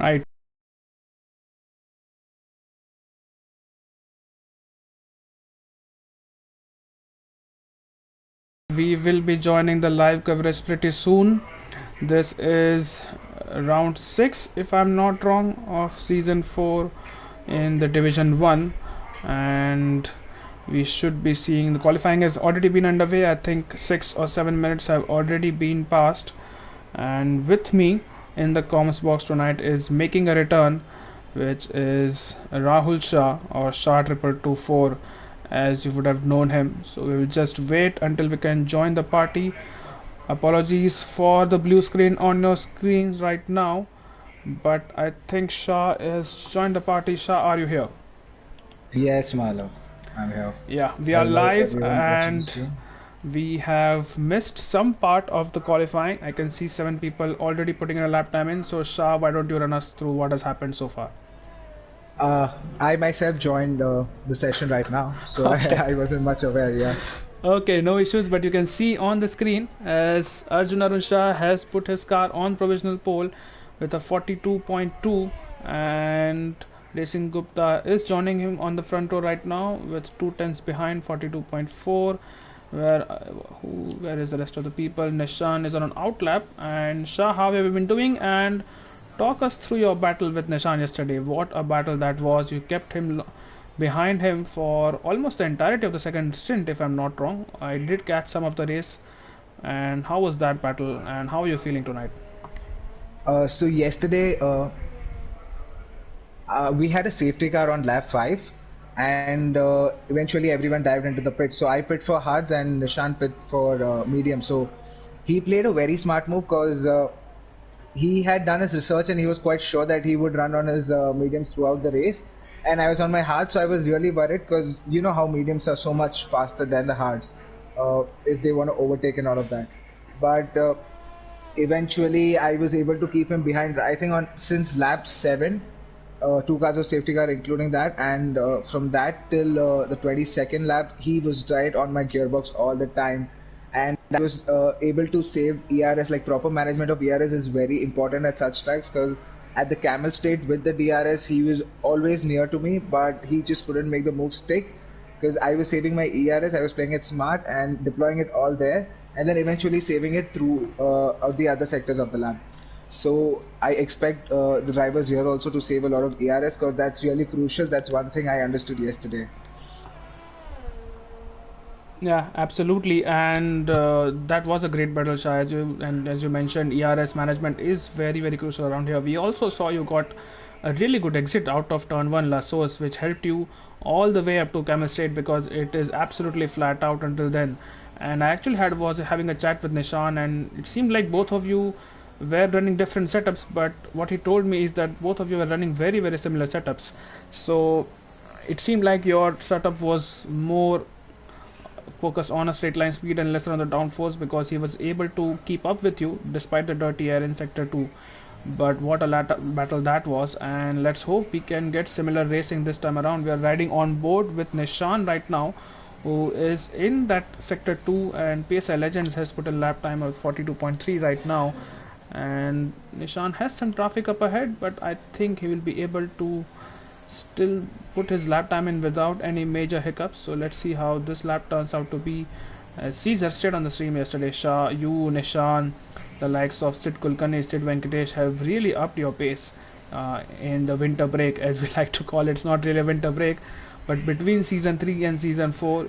right? We will be joining the live coverage pretty soon. This is round 6, if I'm not wrong, of season 4 in the Division 1, and we should be seeing the qualifying has already been underway. I think 6 or 7 minutes have already been passed, and with me in the comments box tonight is making a return, which is Rahul Shah, or Shah Triple 24, as you would have known him. So we will just wait until we can join the party. Apologies for the blue screen on your screens right now, but I think Shah has joined the party. Shah, are you here? Yes, Malav, I'm here. Yeah, we are Hello, live everyone watching the and stream. we have missed some part of the qualifying. I can see 7 people already putting in a lap time in. So Shah, why don't you run us through what has happened so far? I myself joined the session right now, so Okay. I wasn't much aware. Yeah. Okay, no issues, but you can see on the screen as Arjun Arun Shah has put his car on provisional pole with a 42.2, and Racing Gupta is joining him on the front row right now with 2 tenths behind, 42.4. Where is the rest of the people? Nishan is on an outlap. And Shah, how have you been doing? And talk us through your battle with Nishan yesterday. What a battle that was! You kept him behind him for almost the entirety of the second stint, if I'm not wrong. I did catch some of the race. And how was that battle? And how are you feeling tonight? So yesterday, we had a safety car on lap 5, and eventually everyone dived into the pit. So I pit for hards and Nishan pit for medium. So he played a very smart move because he had done his research and he was quite sure that he would run on his mediums throughout the race. And I was on my hards, so I was really worried because you know how mediums are so much faster than the hards if they want to overtake and all of that. But eventually, I was able to keep him behind. I think on since lap 7, 2 cars of safety car, including that, and from that till the 22nd lap, he was right on my gearbox all the time, and I was able to save ERS. Like proper management of ERS is very important at such tracks because at the Camel State with the DRS, he was always near to me, but he just couldn't make the move stick because I was saving my ERS, I was playing it smart and deploying it all there, and then eventually saving it through the other sectors of the lap. So I expect the drivers here also to save a lot of ERS because that's really crucial. That's one thing I understood yesterday. Yeah, absolutely, and that was a great battle, Shah. As you mentioned, ERS management is very very crucial around here. We also saw you got a really good exit out of turn one Lassos, which helped you all the way up to Camel State because it is absolutely flat out until then. And I actually had was having a chat with Nishan, and it seemed like both of you were running different setups. But what he told me is that both of you were running very very similar setups. So it seemed like your setup was more focus on a straight line speed and lesser on the downforce because he was able to keep up with you despite the dirty air in sector 2. But what a battle that was, and let's hope we can get similar racing this time around. We are riding on board with Nishan right now, who is in that sector 2, and PSI Legends has put a lap time of 42.3 right now, and Nishan has some traffic up ahead, but I think he will be able to still put his lap time in without any major hiccups. So let's see how this lap turns out to be. As Caesar stayed on the stream yesterday, Shah, you, Nishan, the likes of Sid Kulkarni, Sid Venkatesh have really upped your pace in the winter break, as we like to call it. It's not really a winter break, but between season 3 and season 4,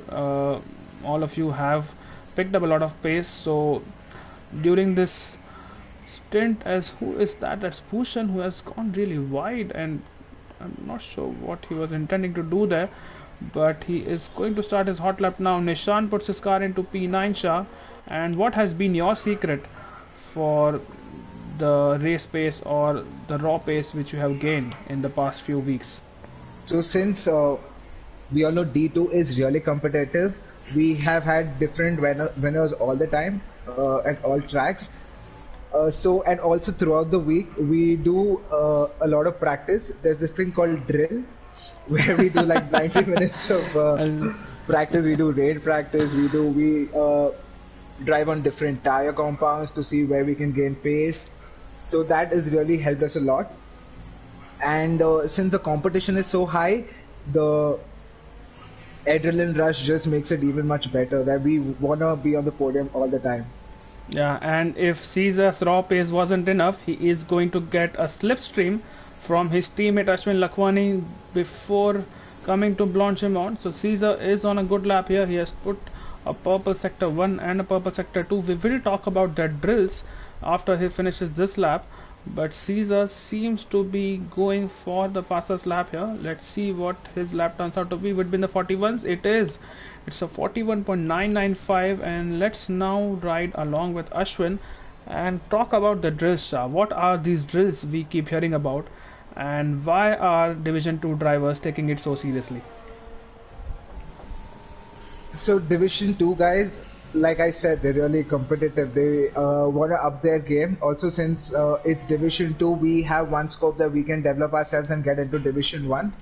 all of you have picked up a lot of pace. So during this stint, as who is that? That's Bhushan, who has gone really wide, and I'm not sure what he was intending to do there, but he is going to start his hot lap now. Nishan puts his car into P9, Shah. And what has been your secret for the race pace or the raw pace which you have gained in the past few weeks? So since we all know D2 is really competitive, we have had different winners all the time at all tracks. And also throughout the week, we do a lot of practice. There's this thing called drill, where we do like 90 minutes of practice. We do raid practice. We drive on different tire compounds to see where we can gain pace. So that has really helped us a lot. And since the competition is so high, the adrenaline rush just makes it even much better that we wanna be on the podium all the time. Yeah, and if Caesar's raw pace wasn't enough, he is going to get a slipstream from his teammate Ashwin Lakhwani before coming to launch him on. So Caesar is on a good lap here. He has put a purple sector 1 and a purple sector 2. We will talk about that drills after he finishes this lap. But Caesar seems to be going for the fastest lap here. Let's see what his lap turns out to be. Would be in the 41s. It is. It's a 41.995, and let's now ride along with Ashwin and talk about the drills. Shah. What are these drills we keep hearing about, and why are Division 2 drivers taking it so seriously? So Division 2 guys, like I said, they're really competitive. They want to up their game. Also, since it's Division 2, we have one scope that we can develop ourselves and get into Division 1,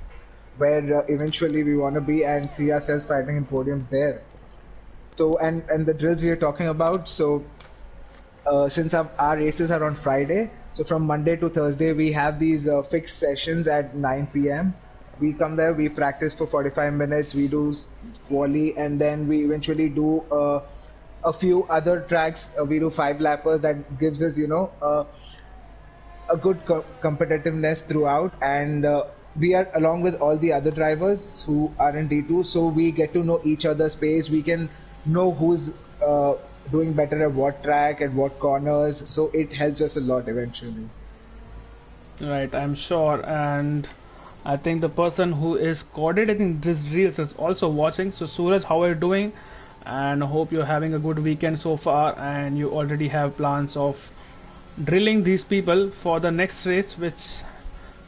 where eventually we want to be and see ourselves fighting in podiums there. So, and the drills we are talking about, so since our races are on Friday, so from Monday to Thursday, we have these fixed sessions at 9 p.m. We come there, we practice for 45 minutes, we do quali, and then we eventually do a few other tracks. We do 5 lappers that gives us, a good competitiveness throughout. And we are along with all the other drivers who are in D2, so we get to know each other's pace. We can know who's doing better at what track, at what corners, so it helps us a lot eventually. Right, I'm sure, and I think the person who is coordinating this reels is also watching. So Suraj, how are you doing? And hope you're having a good weekend so far, and you already have plans of drilling these people for the next race. Which,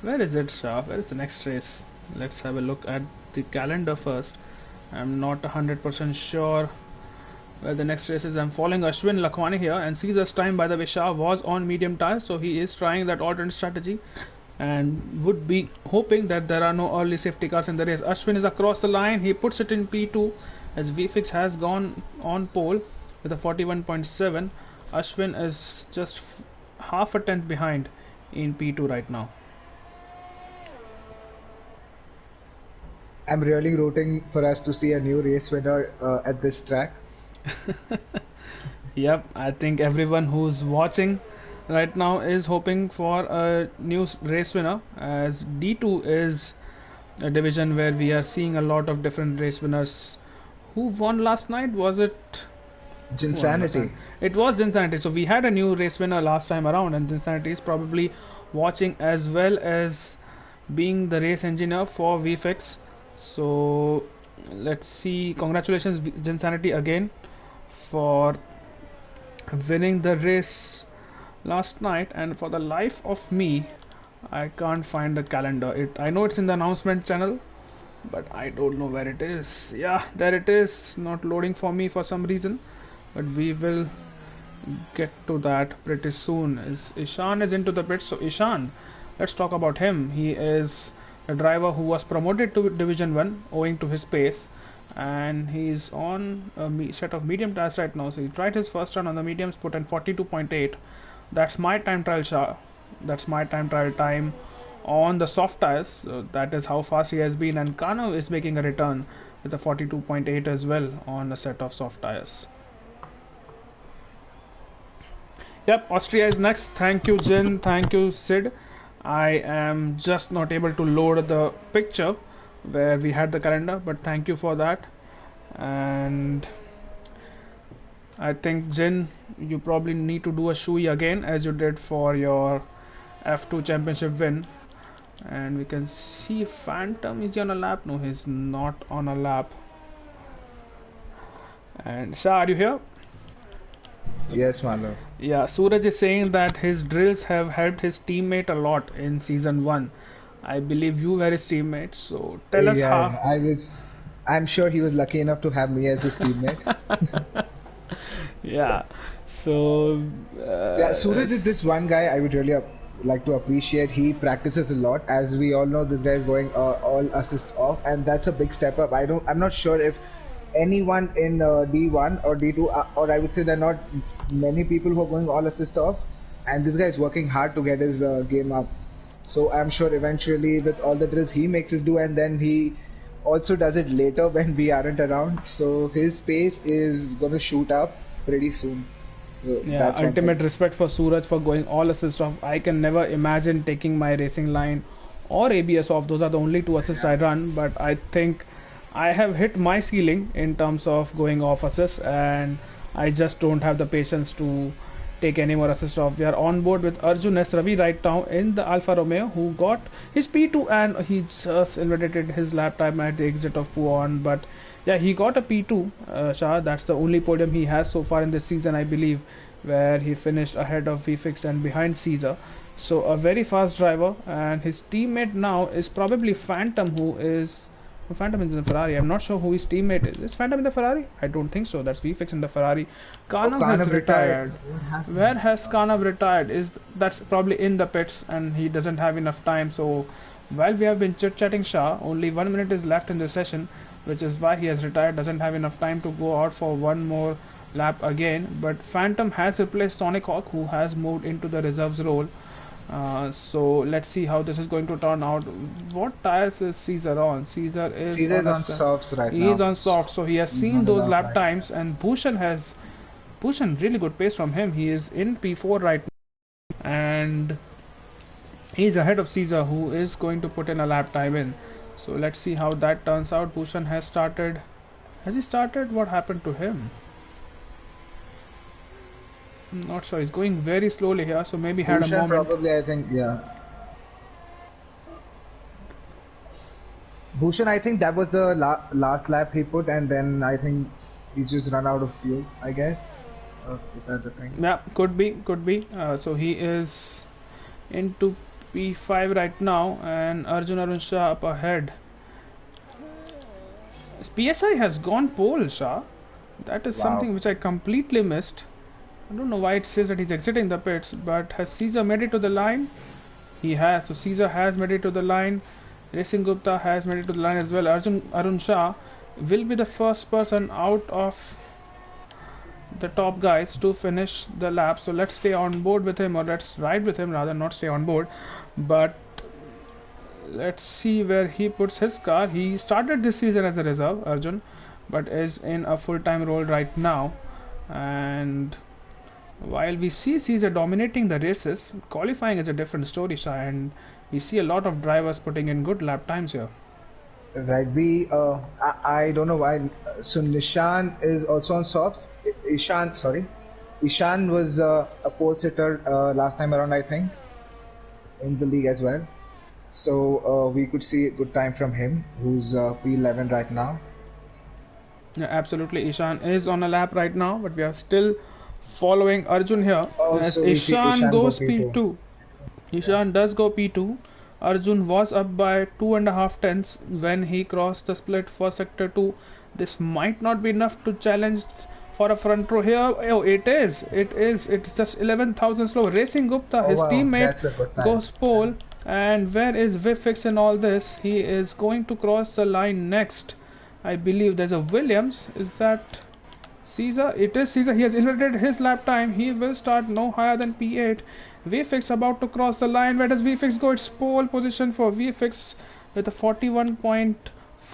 where is it, Shah? Where is the next race? Let's have a look at the calendar first. I'm not 100% sure where the next race is. I'm following Ashwin Lakhwani here, and Caesar's time, by the way, Shah was on medium tires, so he is trying that alternate strategy and would be hoping that there are no early safety cars in the race. Ashwin is across the line. He puts it in P2 as VFix has gone on pole with a 41.7. Ashwin is just half a tenth behind in P2 right now. I'm really rooting for us to see a new race winner at this track. Yep, I think everyone who's watching right now is hoping for a new race winner, as D2 is a division where we are seeing a lot of different race winners. Who won last night? Was it Jinsanity. It was Jinsanity. So we had a new race winner last time around, and Jinsanity is probably watching as well as being the race engineer for VFX. So let's see. Congratulations, Jinsanity, again for winning the race last night. And for the life of me, I can't find the calendar. I know it's in the announcement channel, but I don't know where it is. Yeah, there it is. Not loading for me for some reason, but we will get to that pretty soon. Ishan is into the pits. So Ishan, let's talk about him. He is a driver who was promoted to Division 1 owing to his pace, and he's on a set of medium tires right now. So he tried his first run on the mediums, put in 42.8. That's my time trial shot. That's my time trial time on the soft tires. So that is how fast he has been, and Kano is making a return with a 42.8 as well on a set of soft tires. Yep, Austria is next. Thank you, Jin. Thank you, Sid. I am just not able to load the picture where we had the calendar, but thank you for that. And I think, Jin, you probably need to do a shui again as you did for your F2 championship win. And we can see Phantom. Is he on a lap? No, he's not on a lap. And Shah, are you here? Yes, my love. Yeah, Suraj is saying that his drills have helped his teammate a lot in season 1. I believe you were his teammate, so tell us Yeah, how. I'm sure he was lucky enough to have me as his teammate. Yeah, so Yeah, Suraj is this one guy I would really like to appreciate. He practices a lot. As we all know, this guy is going all assist off, and that's a big step up. I'm not sure if anyone in D1 or D2, or I would say there are not many people who are going all assist off, and this guy is working hard to get his game up. So I'm sure eventually with all the drills he makes us do, and then he also does it later when we aren't around. So his pace is gonna shoot up pretty soon. So Yeah, that's one thing. ultimate respect for Suraj for going all assist off. I can never imagine taking my racing line or ABS off. Those are the only two assists I run, but I think I have hit my ceiling in terms of going off assist, and I just don't have the patience to take any more assist off. We are on board with Arjun S. Ravi right now in the Alfa Romeo, who got his P2 and he just invalidated his lap time at the exit of Puan. But yeah, he got a P2, Shah. That's the only podium he has so far in this season, I believe, where he finished ahead of VFix and behind Caesar. So a very fast driver, and his teammate now is probably Phantom, who is Phantom in the Ferrari. I'm not sure who his teammate is. Is Phantom in the Ferrari? I don't think so. That's VFix in the Ferrari. Oh, Kanav has Kanav retired. retired. What happened? Where has Kanav retired? Is that's probably in the pits, and he doesn't have enough time. So while we have been chit-chatting Shah, only 1 minute is left in the session, which is why he has retired. Doesn't have enough time to go out for one more lap again. But Phantom has replaced Sonic Hawk, who has moved into the reserves role. So let's see how this is going to turn out. What tires is Caesar on? Caesar is Caesar is on a on softs right he is now. on soft, so he has He's seen not those allowed lap right. times, and Bhushan really good pace from him. He is in P4 right now, and he's ahead of Caesar, who is going to put in a lap time in. So let's see how that turns out. Bhushan has started. Has he started? What happened to him? I'm not sure. He's going very slowly here, so maybe had a Bhushan moment. probably, I think, yeah. Bhushan, I think that was the last lap he put, and then I think he just run out of fuel, I guess. Is that the thing? Yeah, could be, could be. So he is into P5 right now, and Arjun Arun Shah up ahead. PSI has gone pole, Shah. That is Wow. something which I completely missed. I don't know why it says that he's exiting the pits, but has Caesar made it to the line? He has. So Caesar has made it to the line. Racing Gupta has made it to the line as well. Arun Shah will be the first person out of the top guys to finish the lap. So let's stay on board with him, or let's ride with him rather, not stay on board. But let's see where he puts his car. He started this season as a reserve, Arjun, but is in a full-time role right now. And while we see Caesar dominating the races, qualifying is a different story, Shah, and we see a lot of drivers putting in good lap times here. Right, I don't know why. So Nishan is also on softs. Ishan, sorry. Ishan was a pole sitter last time around, I think, in the league as well. So we could see a good time from him, who's P11 right now. Yeah, absolutely. Ishan is on a lap right now, but we are still following Arjun here Oh, as so we see Ishan Ishan go goes P2. P2. Ishan does go P2. Arjun was up by 2.5 tenths when he crossed the split for sector 2. This might not be enough to challenge for a front row here. Oh, it is. It is. It's just 11,000 slow. Racing Gupta, Oh his wow, teammate, that's a good time. goes pole. And where is Vifix in all this? He is going to cross the line next. I believe there's a Williams. Is that Caesar? It is Caesar. He has invalidated his lap time. He will start no higher than P8. VFX about to cross the line. Where does VFX go? It's pole position for VFX with a 41.4.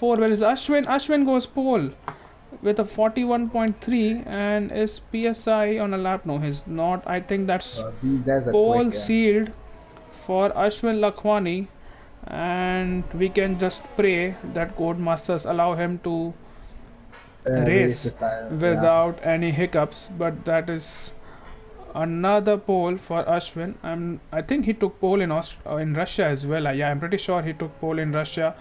Where is Ashwin? Ashwin goes pole with a 41.3, and is PSI on a lap? No, he's not. I think that's These guys are pole quick, yeah. sealed for Ashwin Lakhwani, and we can just pray that Codemasters allow him to Race this race time, yeah. without any hiccups. But that is another pole for Ashwin. I think he took pole in Russia as well. Yeah, I'm pretty sure he took pole in Russia,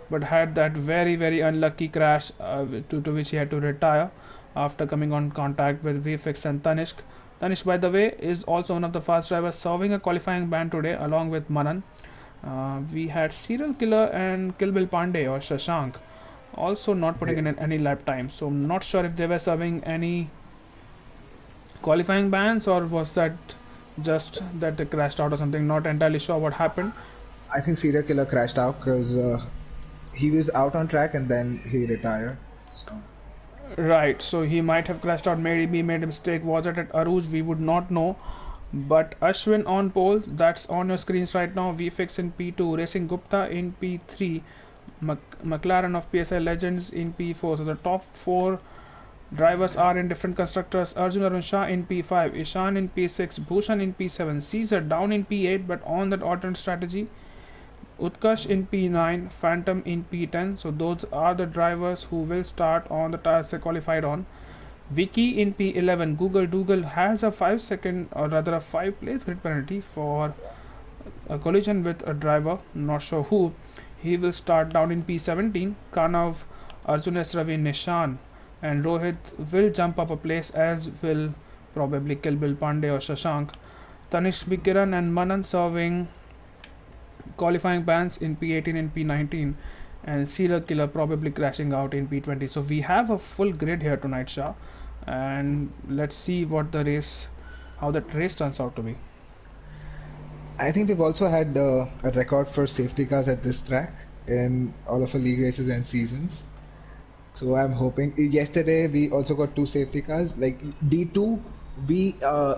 but had that very unlucky crash to which he had to retire after coming on contact with VFX and Tanishq. Tanishq, by the way, is also one of the fast drivers serving a qualifying ban today along with Manan. We had Serial Killer and Kill Bill Pandey or Shashank also not putting in any lap time. So I'm not sure if they were serving any qualifying bans, or was that just that they crashed out or something. Not entirely sure what happened. I think Serial Killer crashed out because he was out on track and then he retired. So. Right, so he might have crashed out, maybe made a mistake. Was it at Aruj? We would not know. But Ashwin on pole, that's on your screens right now. VFX in P2, Racing Gupta in P3, McLaren of PSI Legends in P4. So the top four drivers are in different constructors. Arjun Arun Shah in P5, Ishan in P6, Bhushan in P7, Caesar down in P8 but on that alternate strategy. Utkarsh in P9, Phantom in P10. So those are the drivers who will start on the tires they qualified on. Vicky in P11. Google has a 5 second, or rather a 5 place grid penalty for a collision with a driver, not sure who. He will start down in P17. Kanav, Arjun S. Ravi, Nishan and Rohit will jump up a place, as will probably Kilbil Pandey or Shashank. Tanishq Bikiran and Manan serving qualifying bans in P18 and P19, and Serial Killer probably crashing out in P20. So we have a full grid here tonight, Shah, and let's see how that race turns out to be. I think we've also had a record for safety cars at this track in all of our league races and seasons. So I'm hoping. Yesterday we also got two safety cars. Like D2, we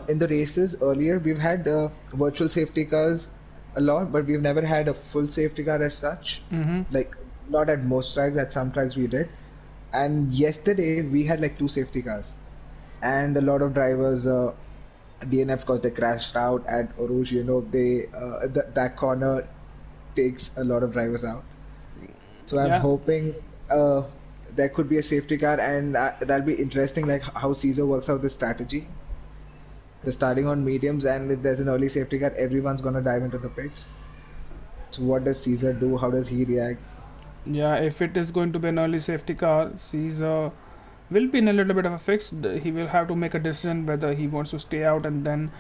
in the races earlier we've had virtual safety cars a lot, but we've never had a full safety car as such. Like not at most tracks. At some tracks we did. And yesterday we had like two safety cars, and a lot of drivers. DNF because they crashed out at Orouge. That corner takes a lot of drivers out. So I'm Yeah, hoping there could be a safety car, and that'll be interesting, like how Caesar works out the strategy. They're starting on mediums, and if there's an early safety car, everyone's gonna dive into the pits. So what does Caesar do? How does he react? yeah. If it is going to be an early safety car, Caesar will be in a little bit of a fix. He will have to make a decision whether he wants to stay out and then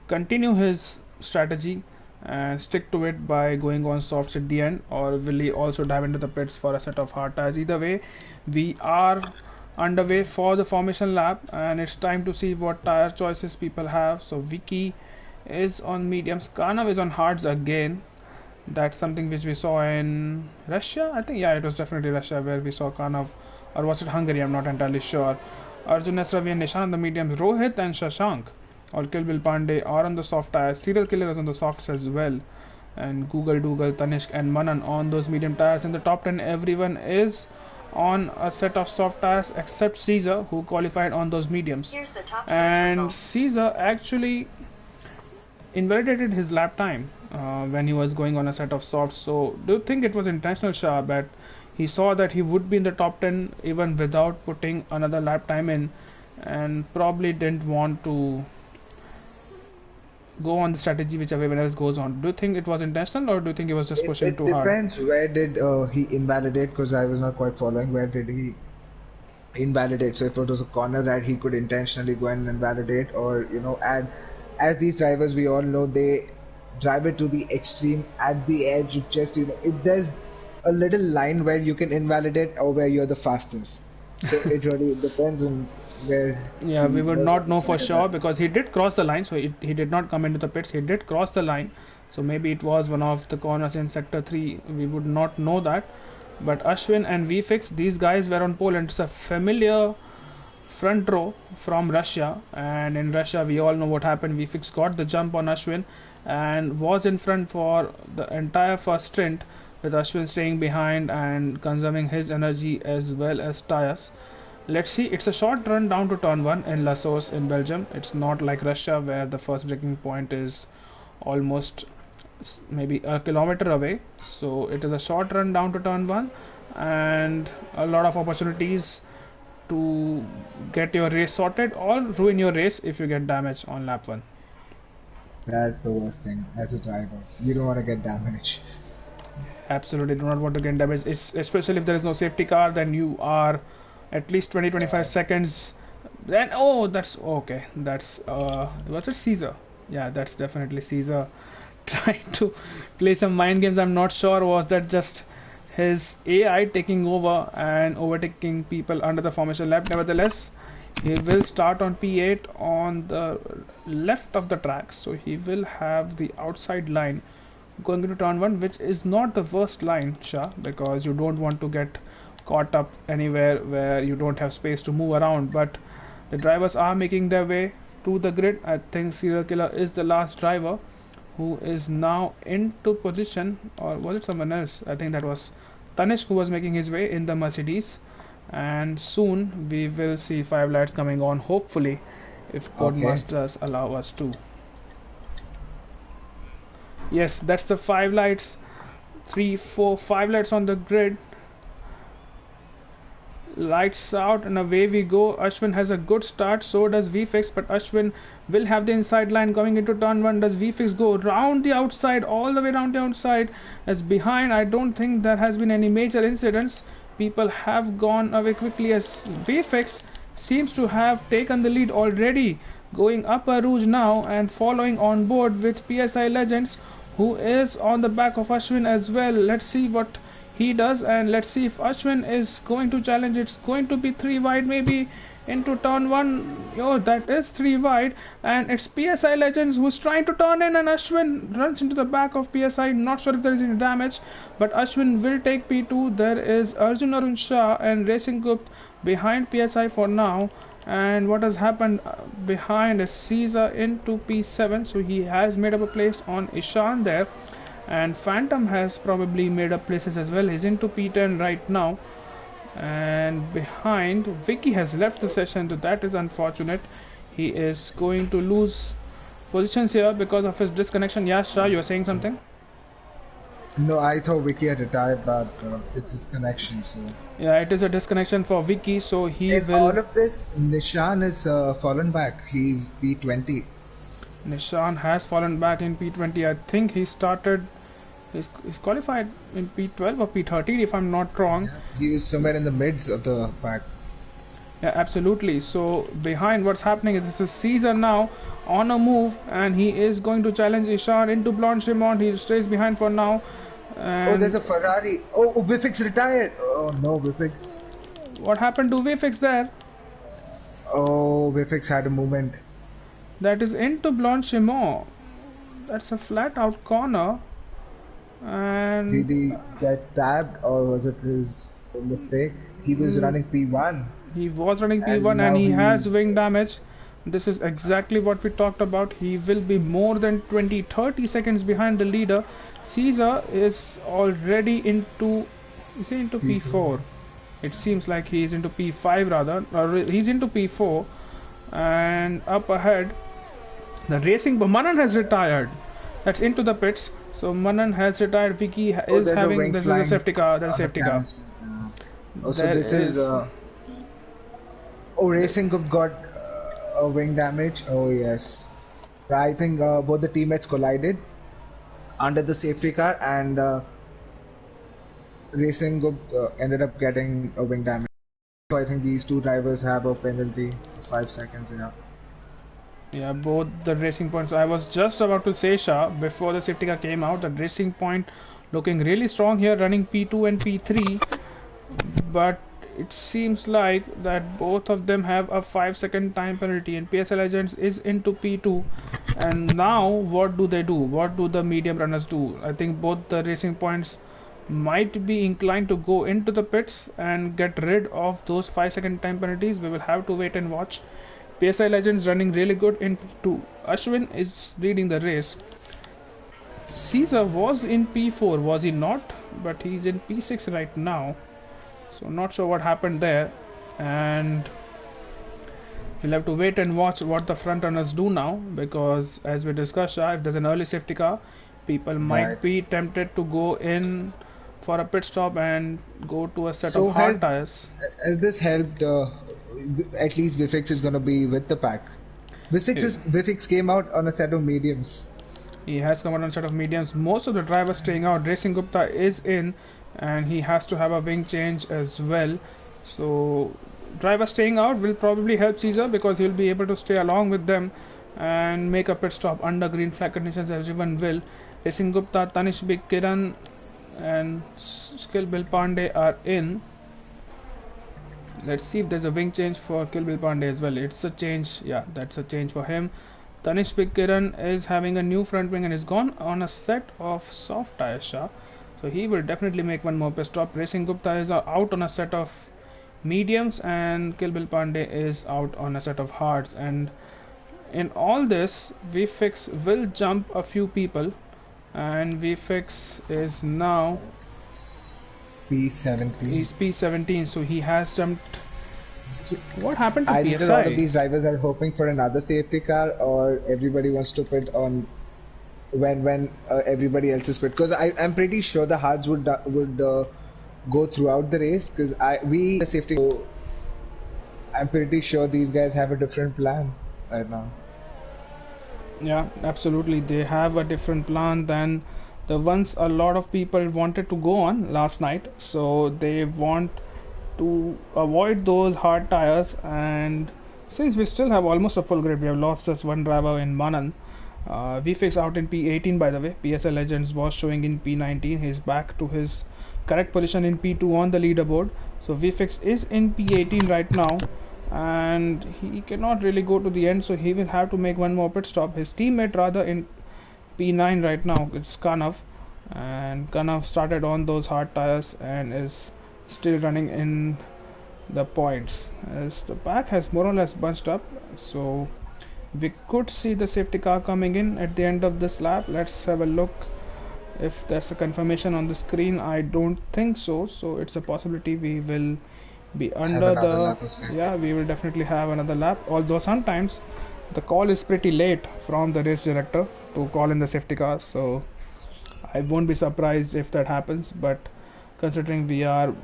continue his strategy and stick to it by going on softs at the end, or will he also dive into the pits for a set of hard tires. Either way, we are underway for the formation lap, and it's time to see what tire choices people have. So Vicky is on mediums, Kanav is on hards again. That's something which we saw in Russia, I think. Yeah, it was definitely Russia where we saw Kanav, or was it Hungary? I'm not entirely sure. Arjun Esravi and Nishan on the mediums, Rohit and Shashank or Kilbil Pandey are on the soft tires. Serial Killer is on the softs as well, and Google, Tanishq and Manan on those medium tires. In the top 10, everyone is on a set of soft tires except Caesar, who qualified on those mediums. And Caesar actually invalidated his lap time when he was going on a set of softs. So do you think it was intentional, Shah, that he saw that he would be in the top 10 even without putting another lap time in, and probably didn't want to go on the strategy which everyone else goes on? Do you think it was intentional, or do you think he was just pushing It too hard? depends. Where did he invalidate? Because I was not quite following. Where did he invalidate? So if it was a corner that he could intentionally go and invalidate, or add. As these drivers, we all know, they drive it to the extreme at the edge of just if there's a little line where you can invalidate or where you're the fastest. So it really depends on where Yeah, we he would was not know for at sure that. because he did cross the line, so he did not come into the pits. He did cross the line, so maybe it was one of the corners in sector 3. We would not know that. But Ashwin and VFix, these guys were on pole, and it's a familiar front row from Russia. And in Russia, we all know what happened. VFix got the jump on Ashwin and was in front for the entire first stint, with Ashwin staying behind and conserving his energy as well as tires. Let's see, it's a short run down to turn 1 in La Source in Belgium. It's not like Russia where the first braking point is almost maybe a kilometer away. So it is a short run down to turn 1 and a lot of opportunities to get your race sorted or ruin your race if you get damage on lap 1. That's the worst thing as a driver. You don't want to get damaged. Absolutely do not want to get damaged. Especially if there is no safety car, then you are at least 20-25 seconds. Then oh, that's okay. That's was it Caesar? Yeah, that's definitely Caesar trying to play some mind games. I'm not sure, was that just his AI taking over and overtaking people under the formation lap. Nevertheless, he will start on P8 on the left of the track, so he will have the outside line going into turn 1, which is not the worst line, Shah, because you don't want to get caught up anywhere where you don't have space to move around. But the drivers are making their way to the grid. I think Serial Killer is the last driver who is now into position, or was it someone else? I think that was Tanishq who was making his way in the Mercedes. And soon we will see 5 lights coming on, hopefully, if Okay. Codemasters allow us to. Yes, that's the 5 lights. 3, 4, 5 lights on the grid. Lights out and away we go. Ashwin has a good start, so does VFix, but Ashwin will have the inside line going into turn 1. Does VFix go round the outside, all the way round the outside? As behind, I don't think there has been any major incidents. People have gone away quickly as VFX seems to have taken the lead already, going up a Rouge now and following on board with PSI Legends, who is on the back of Ashwin as well. Let's see what he does, and let's see if Ashwin is going to challenge. It's going to be 3 wide maybe into turn 1. Oh, that is 3 wide, and it's PSI Legends who's trying to turn in, and Ashwin runs into the back of PSI. Not sure if there is any damage, but Ashwin will take P2. There is Arjun Arun Shah and Racing Gupt behind PSI for now. And what has happened behind is Caesar into P7, so he has made up a place on Ishan there, and Phantom has probably made up places as well. He's into P10 right now, and behind Vicky has left the session, so that is unfortunate. He is going to lose positions here because of his disconnection. Yeah, Shah, you were saying something? No, I thought Vicky had retired, but it's his connection. So Yeah, it is a disconnection for Vicky, so he in will. all of this, Nishan is fallen back. He's P20. Nishan has fallen back in P20. I think he started. He's qualified in P12 or P13 if I'm not wrong. Yeah, he is somewhere in the mids of the pack. Yeah, absolutely. So behind what's happening is this is Caesar now on a move, and he is going to challenge Ishan into Blonde Shimon. He stays behind for now. Oh, there's And a Ferrari. Oh, Vifix retired. Oh no, Vifix. what happened to VFX there? Oh, Vifix had a moment. That is into Blonde Shimon. That's a flat out corner. And Did he get tabbed or was it his mistake? He was running P1 he was running and P1 and now he has he's wing damage. This is exactly what we talked about. He will be more than 20-30 seconds behind the leader. Caesar is already into. Is he into P4? It seems like he is into P5 rather. Or he's into P4. And up ahead, the racing. But Manan has retired. That's into the pits. So Manan has retired. Vicky oh, is there's a having. wing This is a flying safety car. There's a on the safety car. canister. Oh, so There this is is. oh, Racing Cup got a wing damage. Oh yes, I think both the teammates collided under the safety car, and Racing Cup ended up getting a wing damage. So I think these two drivers have a penalty of 5 seconds. Yeah. Yeah, both the racing points. I was just about to say, Shah, before the safety car came out, the racing point looking really strong here, running P2 and P3. But it seems like that both of them have a 5 second time penalty, and PSL Legends is into P2. And now, what do they do? What do the medium runners do? I think both the racing points might be inclined to go into the pits and get rid of those 5 second time penalties. We will have to wait and watch. PSI Legends running really good in P2. Ashwin is leading the race. Caesar was in P4, was he not? But he's in P6 right now. So not sure what happened there. And we'll have to wait and watch what the front runners do now, because as we discussed, if there's an early safety car, people might Right. be tempted to go in for a pit stop and go to a set So of hard tires. has this helped? At least Vifix is gonna be with the pack. Vifix came out on a set of mediums. He has come out on a set of mediums. Most of the drivers staying out. Racing Gupta is in, and he has to have a wing change as well. So driver staying out will probably help Caesar, because he'll be able to stay along with them and make a pit stop under green flag conditions, as everyone will. Racing Gupta, Tanish Big Kiran and Skill Bill Pandey are in. Let's see if there's a wing change for Kill Bill Pandey as well. It's a change. Yeah, that's a change for him. Tanish Big Kiran is having a new front wing and is gone on a set of soft tires, Shah. So he will definitely make one more pit stop. Racing Gupta is out on a set of mediums, and Kill Bill Pandey is out on a set of hards. And in all this, VFix will jump a few people, and VFix is now P17. he's P17, so he has jumped. So What happened to either a lot of PSI? these drivers are hoping for another safety car, or everybody wants to pit on when everybody else is pit. Because I'm pretty sure the hards would go throughout the race. Because we safety. So I'm pretty sure these guys have a different plan right now. Yeah, absolutely. They have a different plan than the ones a lot of people wanted to go on last night. So they want to avoid those hard tires. And since we still have almost a full grid, we have lost just one driver in Manan. VFix out in P18, by the way. PSL Legends was showing in P19. He's back to his correct position in P2 on the leaderboard. So VFix is in P18 right now, and he cannot really go to the end, so he will have to make one more pit stop. His teammate rather in P9 right now, it's Kanav, and Kanav started on those hard tires and is still running in the points as the pack has more or less bunched up. So we could see the safety car coming in at the end of this lap. Let's have a look if there's a confirmation on the screen. I don't think so, so it's a possibility we will be under the, yeah, we will definitely have another lap, although sometimes the call is pretty late from the race director to call in the safety car, so I won't be surprised if that happens. But considering we are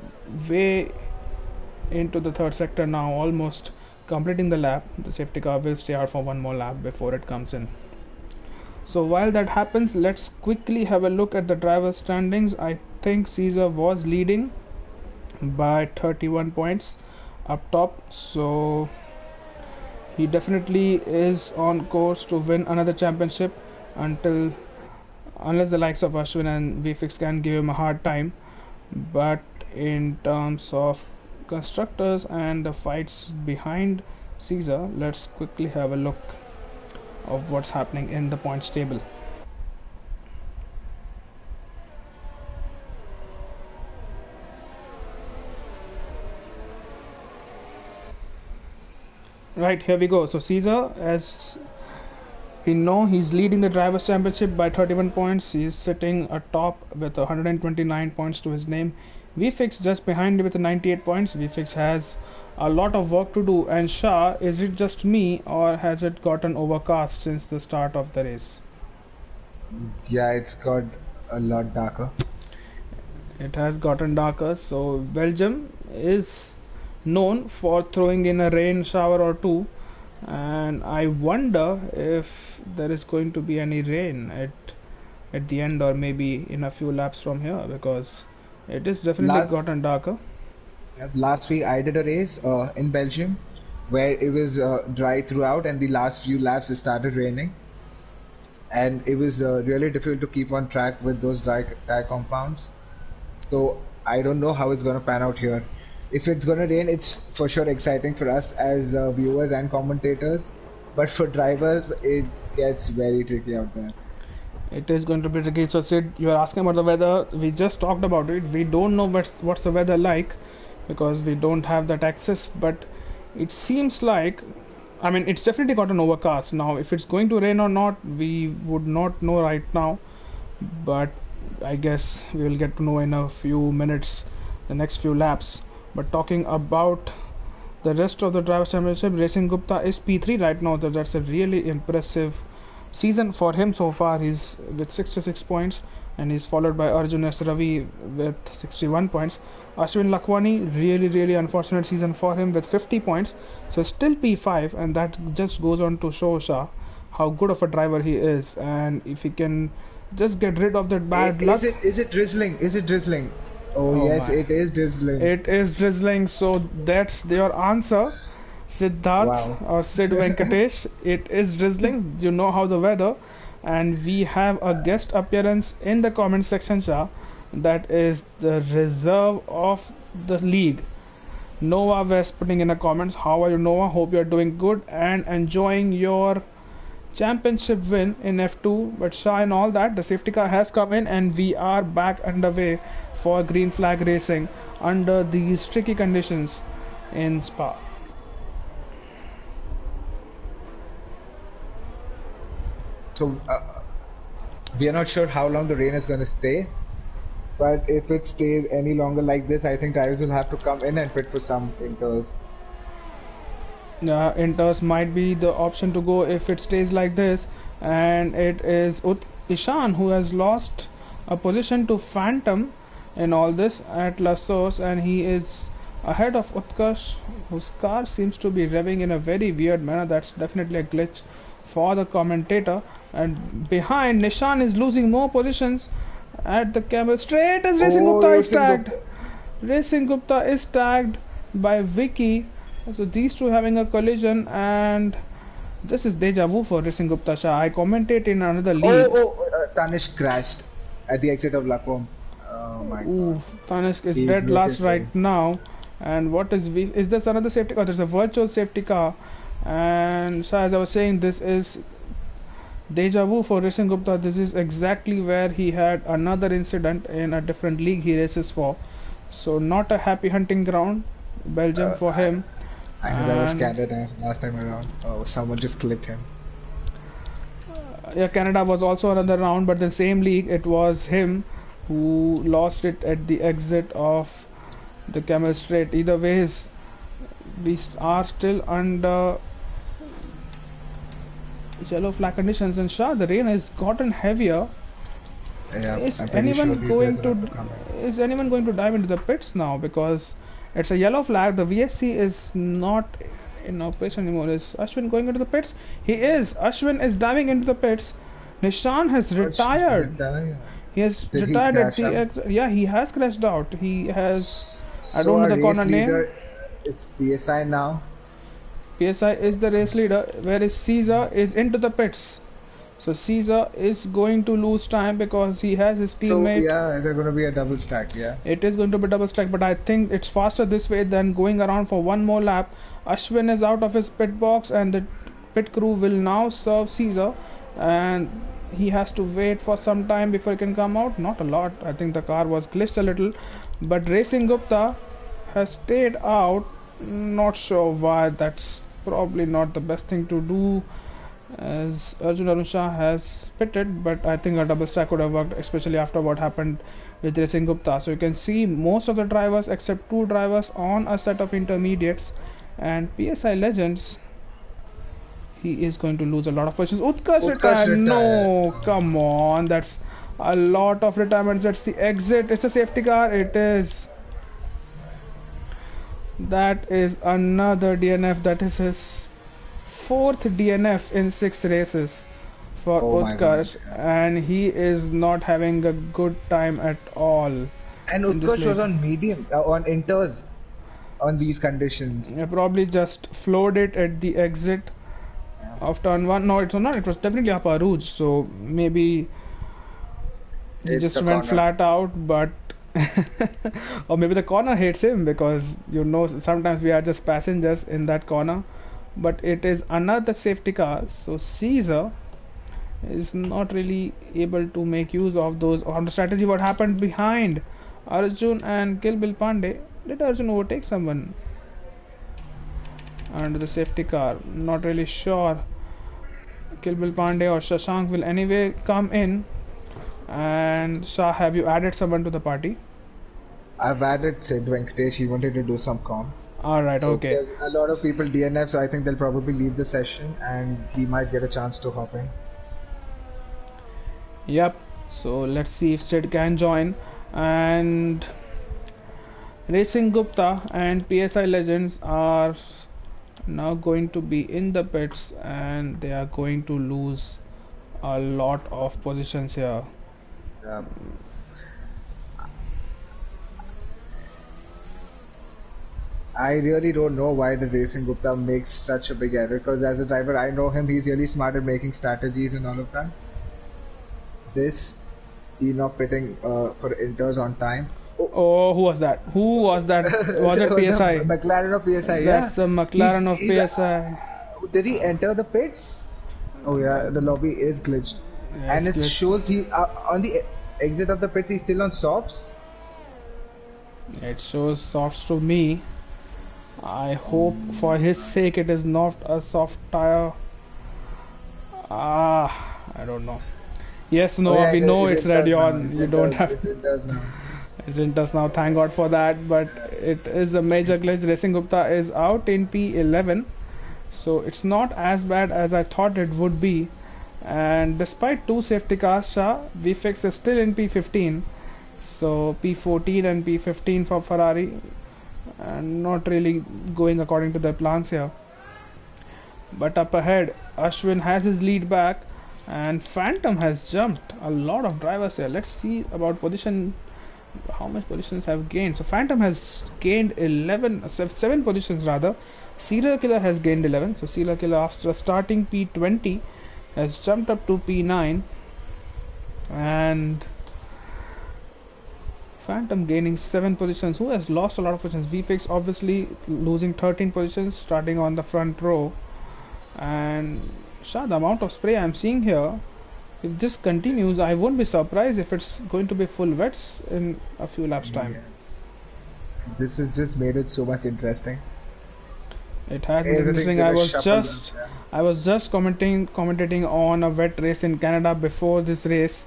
way into the third sector now, almost completing the lap, the safety car will stay out for one more lap before it comes in. So while that happens, let's quickly have a look at the driver standings. I think Caesar was leading by 31 points up top, so he definitely is on course to win another championship unless the likes of Ashwin and VFix can give him a hard time. But in terms of constructors and the fights behind Caesar, let's quickly have a look of what's happening in the points table. Right, here we go. So Caesar, as we know, he's leading the drivers championship by 31 points. He's sitting atop with 129 points to his name. VFix just behind with 98 points. VFix has a lot of work to do. And Shah, is it just me or has it gotten overcast since the start of the race? Yeah, it's got a lot darker. It has gotten darker. So Belgium is known for throwing in a rain shower or two, and I wonder if there is going to be any rain at the end or maybe in a few laps from here, because it is definitely gotten darker. Last week I did a race in Belgium where it was dry throughout, and the last few laps it started raining, and it was really difficult to keep on track with those dry tire compounds. So I don't know how it's going to pan out here. If it's going to rain, it's for sure exciting for us as viewers and commentators, but for drivers it gets very tricky out there. It is going to be tricky. So Sid, you are asking about the weather. We just talked about it. We don't know what's the weather like because we don't have that access, but it seems like, I mean, it's definitely got an overcast. Now if it's going to rain or not, we would not know right now, but I guess we will get to know in a few minutes, the next few laps. But talking about the rest of the drivers championship, Racing Gupta is P3 right now. That's a really impressive season for him so far. He's with 66 points, and he's followed by Arjun S. Ravi with 61 points. Ashwin Lakhwani, really unfortunate season for him with 50 points, so still P5, and that just goes on to show Shah how good of a driver he is. And if he can just get rid of that bad luck. Is it drizzling? Is it drizzling? Oh yes, it is drizzling. It is drizzling, so that's your answer, Siddharth or Sid Venkatesh. It is drizzling. You know how the weather, and we have a guest appearance in the comment section, Shah. That is the reserve of the league, Noah West, putting in the comments. How are you, Noah? Hope you are doing good and enjoying your championship win in F2. But Shah and all that, the safety car has come in, and we are back underway for green flag racing under these tricky conditions in Spa. So we are not sure how long the rain is going to stay. But if it stays any longer like this, I think drivers will have to come in and pit for some inters. Inters might be the option to go if it stays like this, and it is Ishan who has lost a position to Phantom in all this at Lassos, and he is ahead of Utkarsh, whose car seems to be revving in a very weird manner. That's definitely a glitch for the commentator. And behind, Nishan is losing more positions at the camel straight as Racing Oh, Gupta is Racing tagged. Gupta. Racing Gupta is tagged by Vicky. So these two having a collision, and this is deja vu for Racing Gupta Shah. I commentate in another league. Tanish crashed at the exit of Lacombe. Oh my god. Ooh, Tanishq is He dead broke last his right way. now. And what is this another safety car? There's a virtual safety car. And so as I was saying, this is deja vu for Racing Gupta. This is exactly where he had another incident in a different league he races for. So not a happy hunting ground, Belgium Uh, for I, him. I know that was And Canada last time around. Oh, someone just clipped him. yeah, Canada was also another round, but the same league, it was him who lost it at the exit of the Camel Straight. Either ways, we are still under yellow flag conditions, and Shah, the rain has gotten heavier. Yeah, Is I'm pretty sure anyone these going guys will to have to come in. is anyone going to dive into the pits now? Because it's a yellow flag. The VSC is not in operation anymore. Is Ashwin going into the pits? He is. Ashwin is diving into the pits. Nishan has retired. He has Did he retired at crash the out? Yeah, he has crashed out. He has. I So don't know our the corner race name. leader is PSI now. PSI is the race leader, whereas Caesar is into the pits. So Caesar is going to lose time because he has his So teammate. yeah, they're going to be a double stack. Yeah. It is going to be double stack, but I think it's faster this way than going around for one more lap. Ashwin is out of his pit box, and the pit crew will now serve Caesar, and he has to wait for some time before he can come out. Not a lot. I think the car was glitched a little, but Racing Gupta has stayed out. Not sure why. That's probably not the best thing to do, as Arjun Arunshah has pitted, but I think a double stack would have worked, especially after what happened with Racing Gupta. So you can see most of the drivers except two drivers on a set of intermediates, and PSI Legends, he is going to lose a lot of positions. Utkarsh Utkarsh retired. retired. No, come on, that's a lot of retirements. That's the exit. It's a safety car. It is. That is another DNF. That is his fourth DNF in 6 races for Oh my god. Utkarsh, and he is not having a good time at all And in this Utkarsh was league. on medium, on inters on these conditions. I probably just floored it at the exit of turn one. No, it was not. It was definitely Upper Rouge, so maybe he It's just the went corner. flat out, but or maybe the corner hates him because sometimes we are just passengers in that corner. But it is another safety car, so Caesar is not really able to make use of those on the strategy. What happened behind Arjun and Kilbil Pandey? Did Arjun overtake someone under the safety car? Not really sure. Kilbil Pandey or Shashank will anyway come in. And Shah, have you added someone to the party? I've added Sid Venkatesh. He wanted to do some comms. Alright, So okay. there's a lot of people DNF, so I think they'll probably leave the session and he might get a chance to hop in. Yep. So let's see if Sid can join. And Racing Gupta and PSI Legends are now going to be in the pits, and they are going to lose a lot of positions here. Um, I really don't know why the Racing Gupta makes such a big error, because as a driver I know him, he's really smart at making strategies and all of that. This Enoch pitting for inters on time. Oh, who was that? Who was that? Was it PSI? The McLaren of PSI, yeah. That's the McLaren of He's- PSI. Did he enter the pits? Oh yeah, the lobby is glitched. Yeah, And it's it glitched. shows he on the exit of the pits he's still on softs. It shows softs to me. I hope for his sake it is not a soft tire. Ah, I don't know. Yes, Oh Noah, yeah, we know it's it ready does now. on. You don't have. It does now. It's in us now. Thank God for that. But it is a major glitch. Racing Gupta is out in P11, so it's not as bad as I thought it would be. And despite two safety cars, Shah, VFX is still in P15. So P14 and P15 for Ferrari, and not really going according to their plans here. But up ahead, Ashwin has his lead back, and Phantom has jumped a lot of drivers here. Let's see about position, how much positions have gained. So Phantom has gained 7 positions rather. Serial Killer has gained 11. So Serial Killer, after starting P20, has jumped up to P9, and Phantom gaining 7 positions. Who has lost a lot of positions? VFX obviously losing 13 positions, starting on the front row. And Shah, the amount of spray I'm seeing here, if this continues, I won't be surprised if it's going to be full wets in a few laps time. Yes. This has just made it so much interesting. It has been Everything interesting. I was just commentating on a wet race in Canada before this race.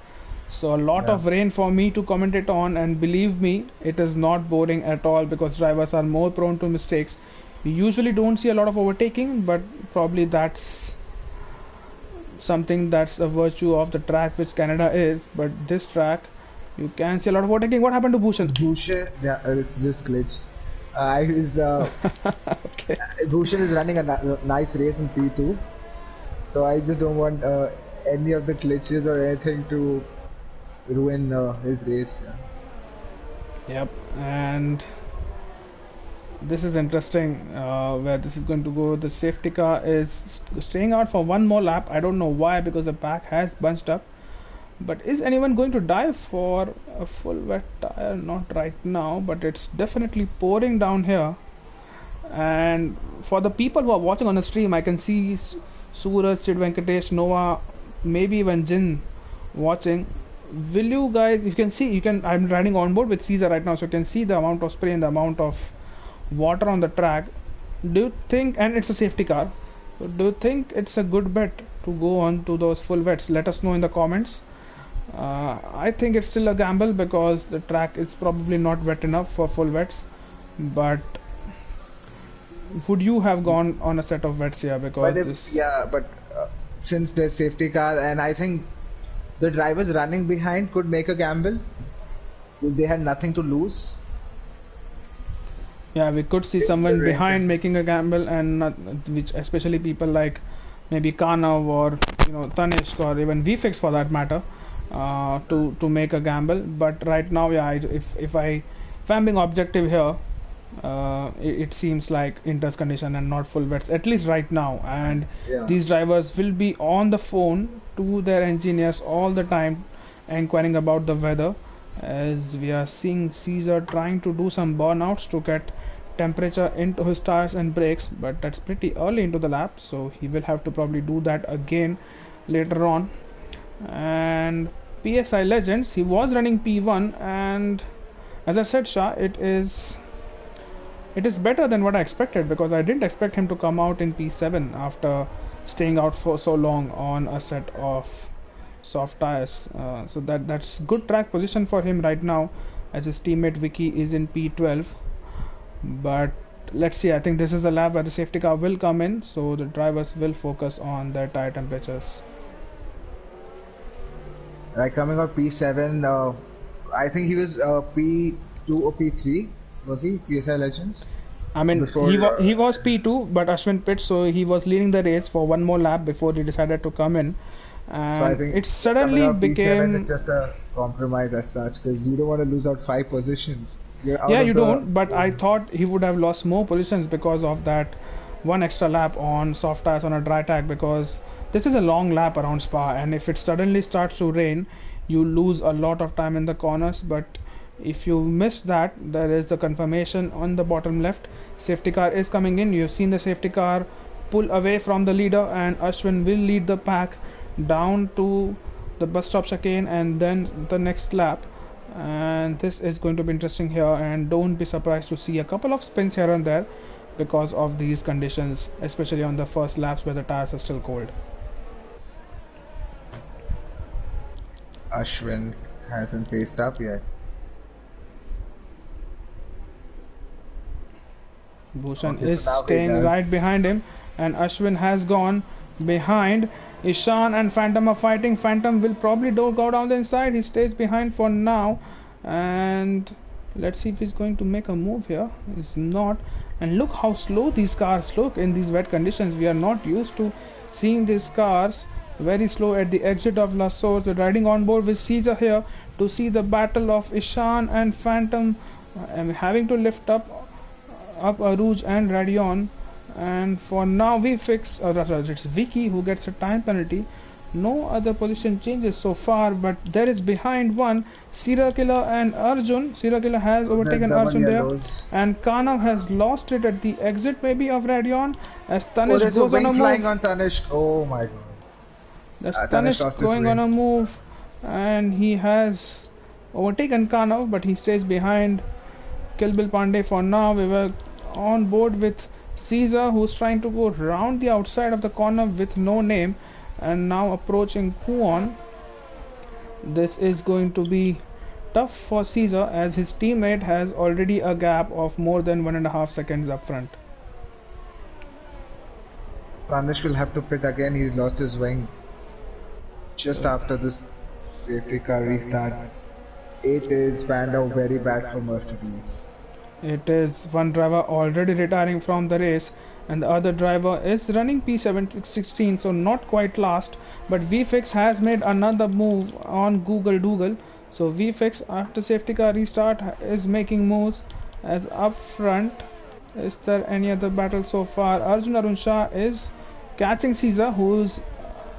So a lot of rain for me to commentate on, and believe me, it is not boring at all because drivers are more prone to mistakes. You usually don't see a lot of overtaking, but probably that's something that's a virtue of the track which Canada is. But this track, you can see a lot of overtaking. What happened to Bhushan? Bhushan, yeah, it's just glitched. I was Okay. Bhushan is running a nice race in P2, so I just don't want any of the glitches or anything to ruin his race. Yeah. Yep, and this is interesting where this is going to go. The safety car is staying out for one more lap. I don't know why, because the pack has bunched up. But is anyone going to dive for a full wet tire? Not right now, but it's definitely pouring down here. And for the people who are watching on the stream, I can see Suraj, Sid Venkatesh, Noah, maybe even Jin watching. Will you guys, you can see, I'm riding on board with Caesar right now, so you can see the amount of spray and the amount of water on the track. Do you think, and it's a safety car, so do you think it's a good bet to go on to those full wets? Let us know in the comments. I think it's still a gamble because the track is probably not wet enough for full wets, but would you have gone on a set of wets here? Because since there's safety car, and I think the drivers running behind could make a gamble if they had nothing to lose. Yeah, we could see someone behind making a gamble, and which especially people like maybe Kanav or Tanishq or even VFX for that matter, to make a gamble. But right now, yeah, if I'm being objective here, it seems like Inter's condition and not full wets, at least right now. And these drivers will be on the phone to their engineers all the time, inquiring about the weather. As we are seeing Caesar trying to do some burnouts to get temperature into his tires and brakes, but that's pretty early into the lap, so he will have to probably do that again later on. And PSI Legends, he was running P1, and as I said, Shah, it is better than what I expected, because I didn't expect him to come out in P7 after staying out for so long on a set of soft tires. So that's good track position for him right now, as his teammate Vicky is in P12. But let's see, I think this is a lap where the safety car will come in, so the drivers will focus on their tire temperatures. Right, coming out P7, I think he was P2 or P3, was he? PSI Legends? I mean, he was P2, but Ashwin pit, so he was leading the race for one more lap before he decided to come in. And so I think it suddenly became... P7 is just a compromise as such, because you don't want to lose out 5 positions. Yeah, you don't, but I thought he would have lost more positions because of that one extra lap on soft tires on a dry track, because this is a long lap around Spa, and if it suddenly starts to rain, you lose a lot of time in the corners. But if you miss that, there is the confirmation on the bottom left. Safety car is coming in. You've seen the safety car pull away from the leader, and Ashwin will lead the pack down to the bus stop chicane and then the next lap. And this is going to be interesting here, and don't be surprised to see a couple of spins here and there because of these conditions, especially on the first laps where the tires are still cold. Ashwin hasn't paced up yet. Bhushan Okay, is so now he staying right does. behind him, and Ashwin has gone behind. Ishan and Phantom are fighting. Phantom will probably don't go down the inside. He stays behind for now, and let's see if he's going to make a move here. He's not. And look how slow these cars look in these wet conditions. We are not used to seeing these cars very slow at the exit of La Source. We're riding on board with Caesar here to see the battle of Ishan and Phantom, having to lift up Aruj and Radion, and for now we fix it's Vicky who gets a time penalty. No other position changes so far, but there is behind one Serial Killer and Arjun. Serial Killer has So the overtaken double Arjun there, yellows. and Kanav has lost it at the exit maybe of Radion as Oh, Tanish there's a goes on wing a flying move. on Tanishq. Oh my god. That's Tanish Tanish lost his going on a wings. move, and he has overtaken Kanav, but he stays behind Kill Bill Pandey for now. We were on board with Caesar, who's trying to go round the outside of the corner with no name, and now approaching Huon. This is going to be tough for Caesar as his teammate has already a gap of more than 1.5 seconds up front. Tanish will have to pit again. He's lost his wing just after this safety car restart. It is panned out very bad for Mercedes. It is one driver already retiring from the race, and the other driver is running P716, so not quite last. But VFix has made another move on Google Dougal. So VFix after safety car restart is making moves as up front. Is there any other battle so far? Arjun Arun Shah is catching Caesar, who's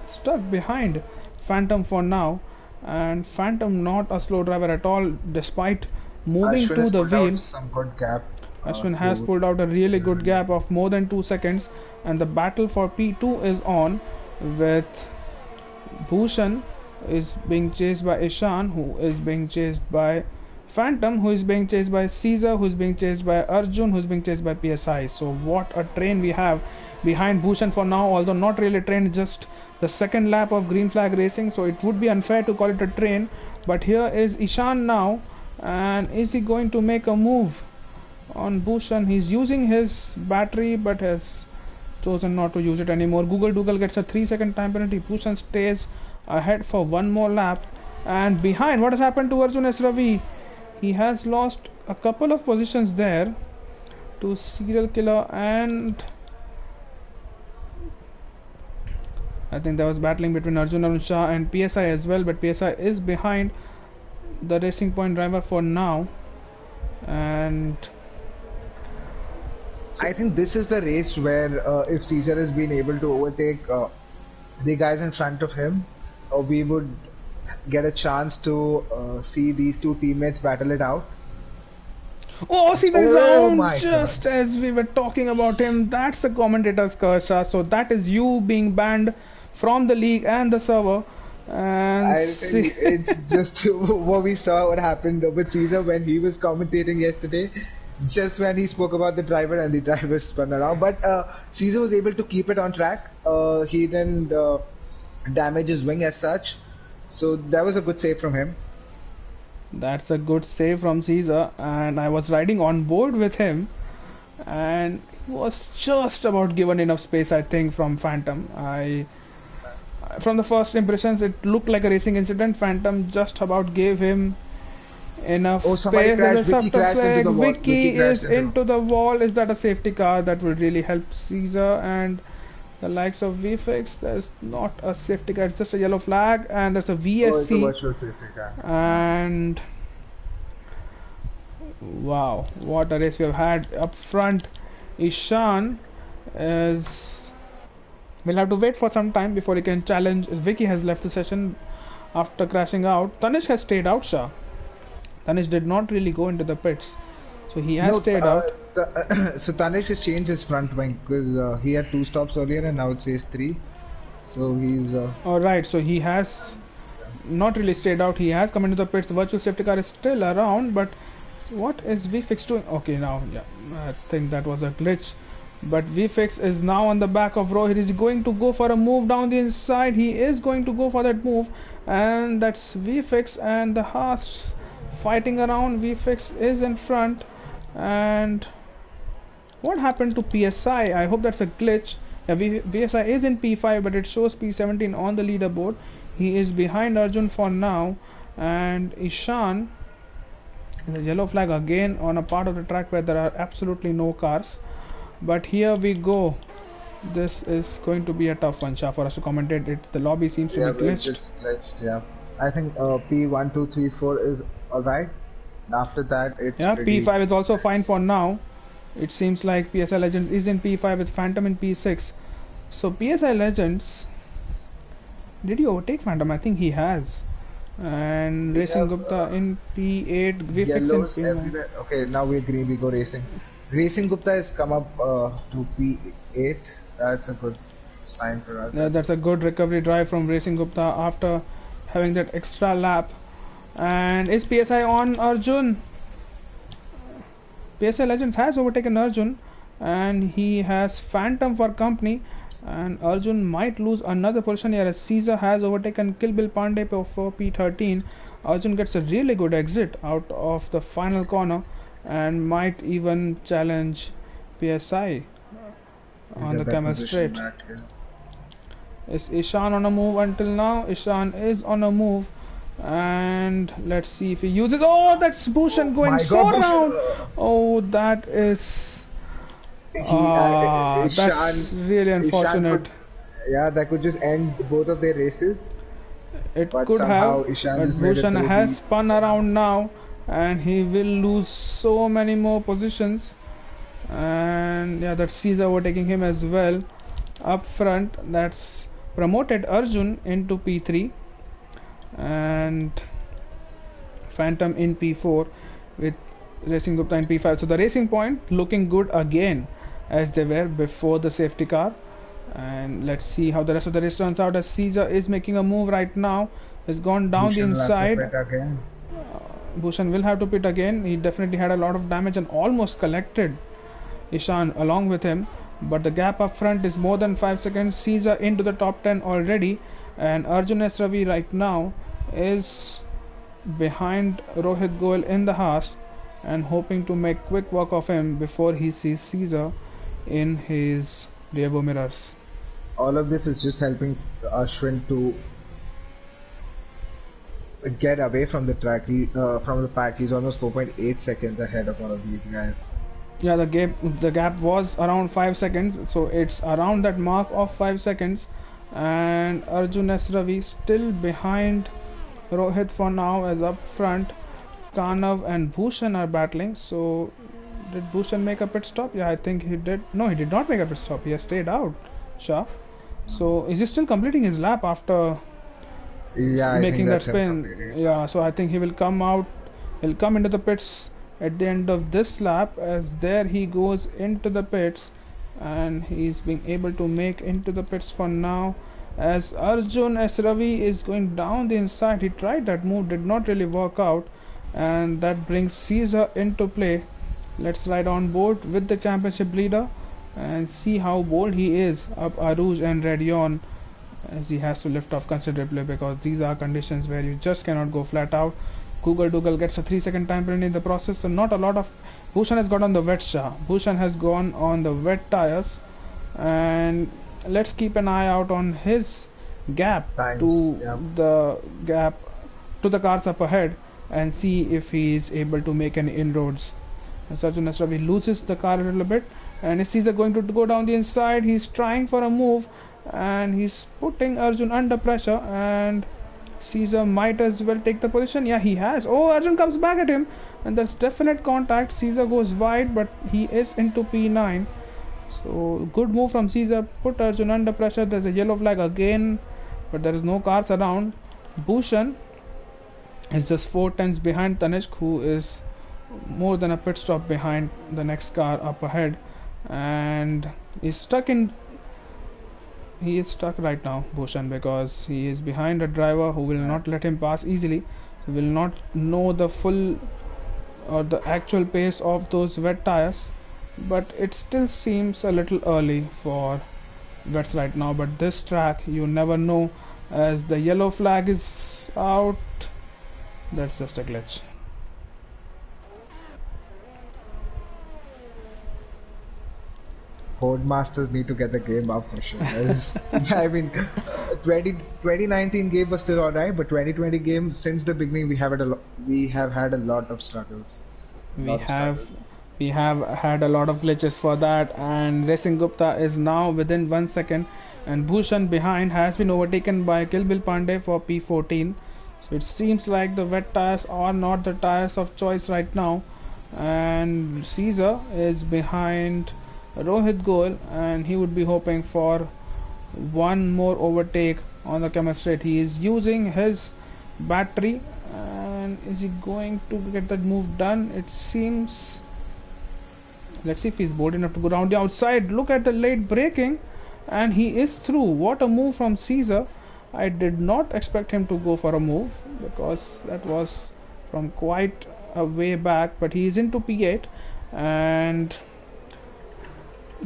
stuck behind Phantom for now, and Phantom not a slow driver at all despite moving Ashwin to has the pulled out wheel. some good gap. Ashwin has pulled out a really good gap of more than 2 seconds, and the battle for P2 is on with Bhushan is being chased by Ishan, who is being chased by Phantom, who is being chased by Caesar, who is being chased by Arjun, who is being chased by PSI. So what a train we have behind Bhushan for now, although not really a train, just the second lap of green flag racing, so it would be unfair to call it a train. But here is Ishan now, and is he going to make a move on Bhushan? He's using his battery but has chosen not to use it anymore. Google Dougal gets a 3-second time penalty. Bhushan stays ahead for one more lap, and behind, what has happened to Arjun S. Ravi? He has lost a couple of positions there to Serial Killer, and I think there was battling between Arjun Arun Shah and PSI as well, but PSI is behind the Racing Point driver for now. And I think this is the race where if Caesar has been able to overtake the guys in front of him, we would get a chance to see these two teammates battle it out. oh, see, there is Oh round my just god. as we were talking about him. That's the commentator's curse, Shah. So that is you being banned from the league and the server. And I'll tell you, it's just what we saw, what happened with Caesar when he was commentating yesterday. Just when he spoke about the driver and the driver spun around. But Caesar was able to keep it on track. He didn't damage his wing as such. So that was a good save from him. that's a good save from Caesar. And I was riding on board with him, and he was just about given enough space, I think, from Phantom. From the first impressions, it looked like a racing incident. Phantom just about gave him enough Oh, somebody space. crashed. There's a Vicky safety crashed into flag. the wall. Vicky Vicky crashed is into. into the wall. Is that a safety car? That would really help Caesar and the likes of VFX. There's not a safety car. It's just a yellow flag, and there's a Oh, it's a VSC. virtual safety car. And wow, what a race we have had up front. Ishan is. We'll have to wait for some time before he can challenge. Vicky has left the session after crashing out. Tanish has stayed out, Shah. Tanish did not really go into the pits, so he has No, stayed out. so Tanish has changed his front wing because he had 2 stops earlier and now it says 3. So he's. Alright, so he has not really stayed out. He has come into the pits. The virtual safety car is still around, but what is VFix doing? Okay, now, yeah, I think that was a glitch But VFix is now on the back of Rohit. He's going to go for a move down the inside. He is going to go for that move, and that's VFix and the Haas fighting around. VFix is in front, and what happened to PSI? I hope that's a glitch. Yeah, VSI is in P5, but it shows P17 on the leaderboard. He is behind Arjun for now, and Ishan, the yellow flag again on a part of the track where there are absolutely no cars. But here we go. This is going to be a tough one, Shah, for us to commentate it. The lobby seems to be glitched. Just glitched. Yeah, I think P1, 2, 3, 4 is alright. After that, it's P5 is also fine for now. It seems like PSI Legends is in P5 with Phantom in P6. So PSI Legends, did he overtake Phantom? I think he has. And Racing Gupta in P8, yellows in P9. Everywhere. Okay, now we're green, we go racing. Racing Gupta has come up to P8. That's a good sign for us. Yeah, that's a good recovery drive from Racing Gupta after having that extra lap. And is PSI on Arjun? PSI Legends has overtaken Arjun, and he has Phantom for company, and Arjun might lose another position here as Caesar has overtaken Kill Bill Pandey for P13. Arjun gets a really good exit out of the final corner and might even challenge PSI on the Camel Straight. Is Ishan on a move until now? Ishan is on a move, and let's see if he uses. Oh, that's Bhushan going so round. Oh, that is. That's really unfortunate. That could just end both of their races. It could have, but Bhushan has spun around now, and he will lose so many more positions. And yeah, that's Caesar overtaking him as well. Up front, that's promoted Arjun into P3, and Phantom in P4 with Racing Gupta in P5. So the Racing Point looking good again as they were before the safety car. And let's see how the rest of the race turns out as Caesar is making a move right now. Has gone down the inside. Bhushan will have to pit again. He definitely had a lot of damage and almost collected Ishan along with him. But the gap up front is more than 5 seconds. Caesar into the top 10 already. And Arjun S. Ravi right now is behind Rohit Goel in the Haas and hoping to make quick work of him before he sees Caesar in his rearview mirrors. All of this is just helping Ashwin to get away from the track, from the pack. He's almost 4.8 seconds ahead of all of these guys. Yeah, the gap was around 5 seconds, so it's around that mark of 5 seconds. And Arjun S. Ravi still behind Rohit for now, as up front Kanav and Bhushan are battling. So did Bhushan make a pit stop? Yeah, I think he did. No, he did not make a pit stop. He has stayed out, Shah. So is he still completing his lap after making that spin? Yeah, so I think he will come out. He'll come into the pits at the end of this lap, as there he goes into the pits, and he's being able to make into the pits for now. As Arjun S. Ravi is going down the inside, he tried that move, did not really work out, and that brings Caesar into play. Let's ride on board with the championship leader and see how bold he is up Aruj and Redion, as he has to lift off considerably because these are conditions where you just cannot go flat out. Google Dougal gets a 3-second time penalty in the process, so not a lot of. Bhushan has got on the wet Shah. Bhushan has gone on the wet tires, and let's keep an eye out on his gap the cars up ahead and see if he is able to make any inroads. Arjun S. Ravi loses the car a little bit, and Caesar going to go down the inside. He's trying for a move, and he's putting Arjun under pressure, and Caesar might as well take the position. Yeah, he has. Oh, Arjun comes back at him, and there's definite contact. Caesar goes wide, but he is into P9. So good move from Caesar, put Arjun under pressure. There's a yellow flag again, but there is no cars around. Bhushan is just 4 tenths behind Tanishq, who is more than a pit stop behind the next car up ahead, and he is stuck right now, Bhushan, because he is behind a driver who will not let him pass easily. He will not know the full or the actual pace of those wet tires, but it still seems a little early for wets right now. But this track, you never know, as the yellow flag is out. That's just a glitch. Codemasters need to get the game up for sure. I mean, 2019 game was still alright, but 2020 game, since the beginning, we have had a lot of struggles. We have we have had a lot of glitches for that, and Racing Gupta is now within 1 second, and Bhushan behind has been overtaken by Kilbil Pandey for P14. So it seems like the wet tires are not the tires of choice right now, and Caesar is behind Rohit Goel, and he would be hoping for one more overtake on the chemistry. He is using his battery, and is he going to get that move done? It seems. Let's see if he's bold enough to go around the outside. Look at the late braking, and he is through. What a move from Caesar. I did not expect him to go for a move because that was from quite a way back, but he is into P8, and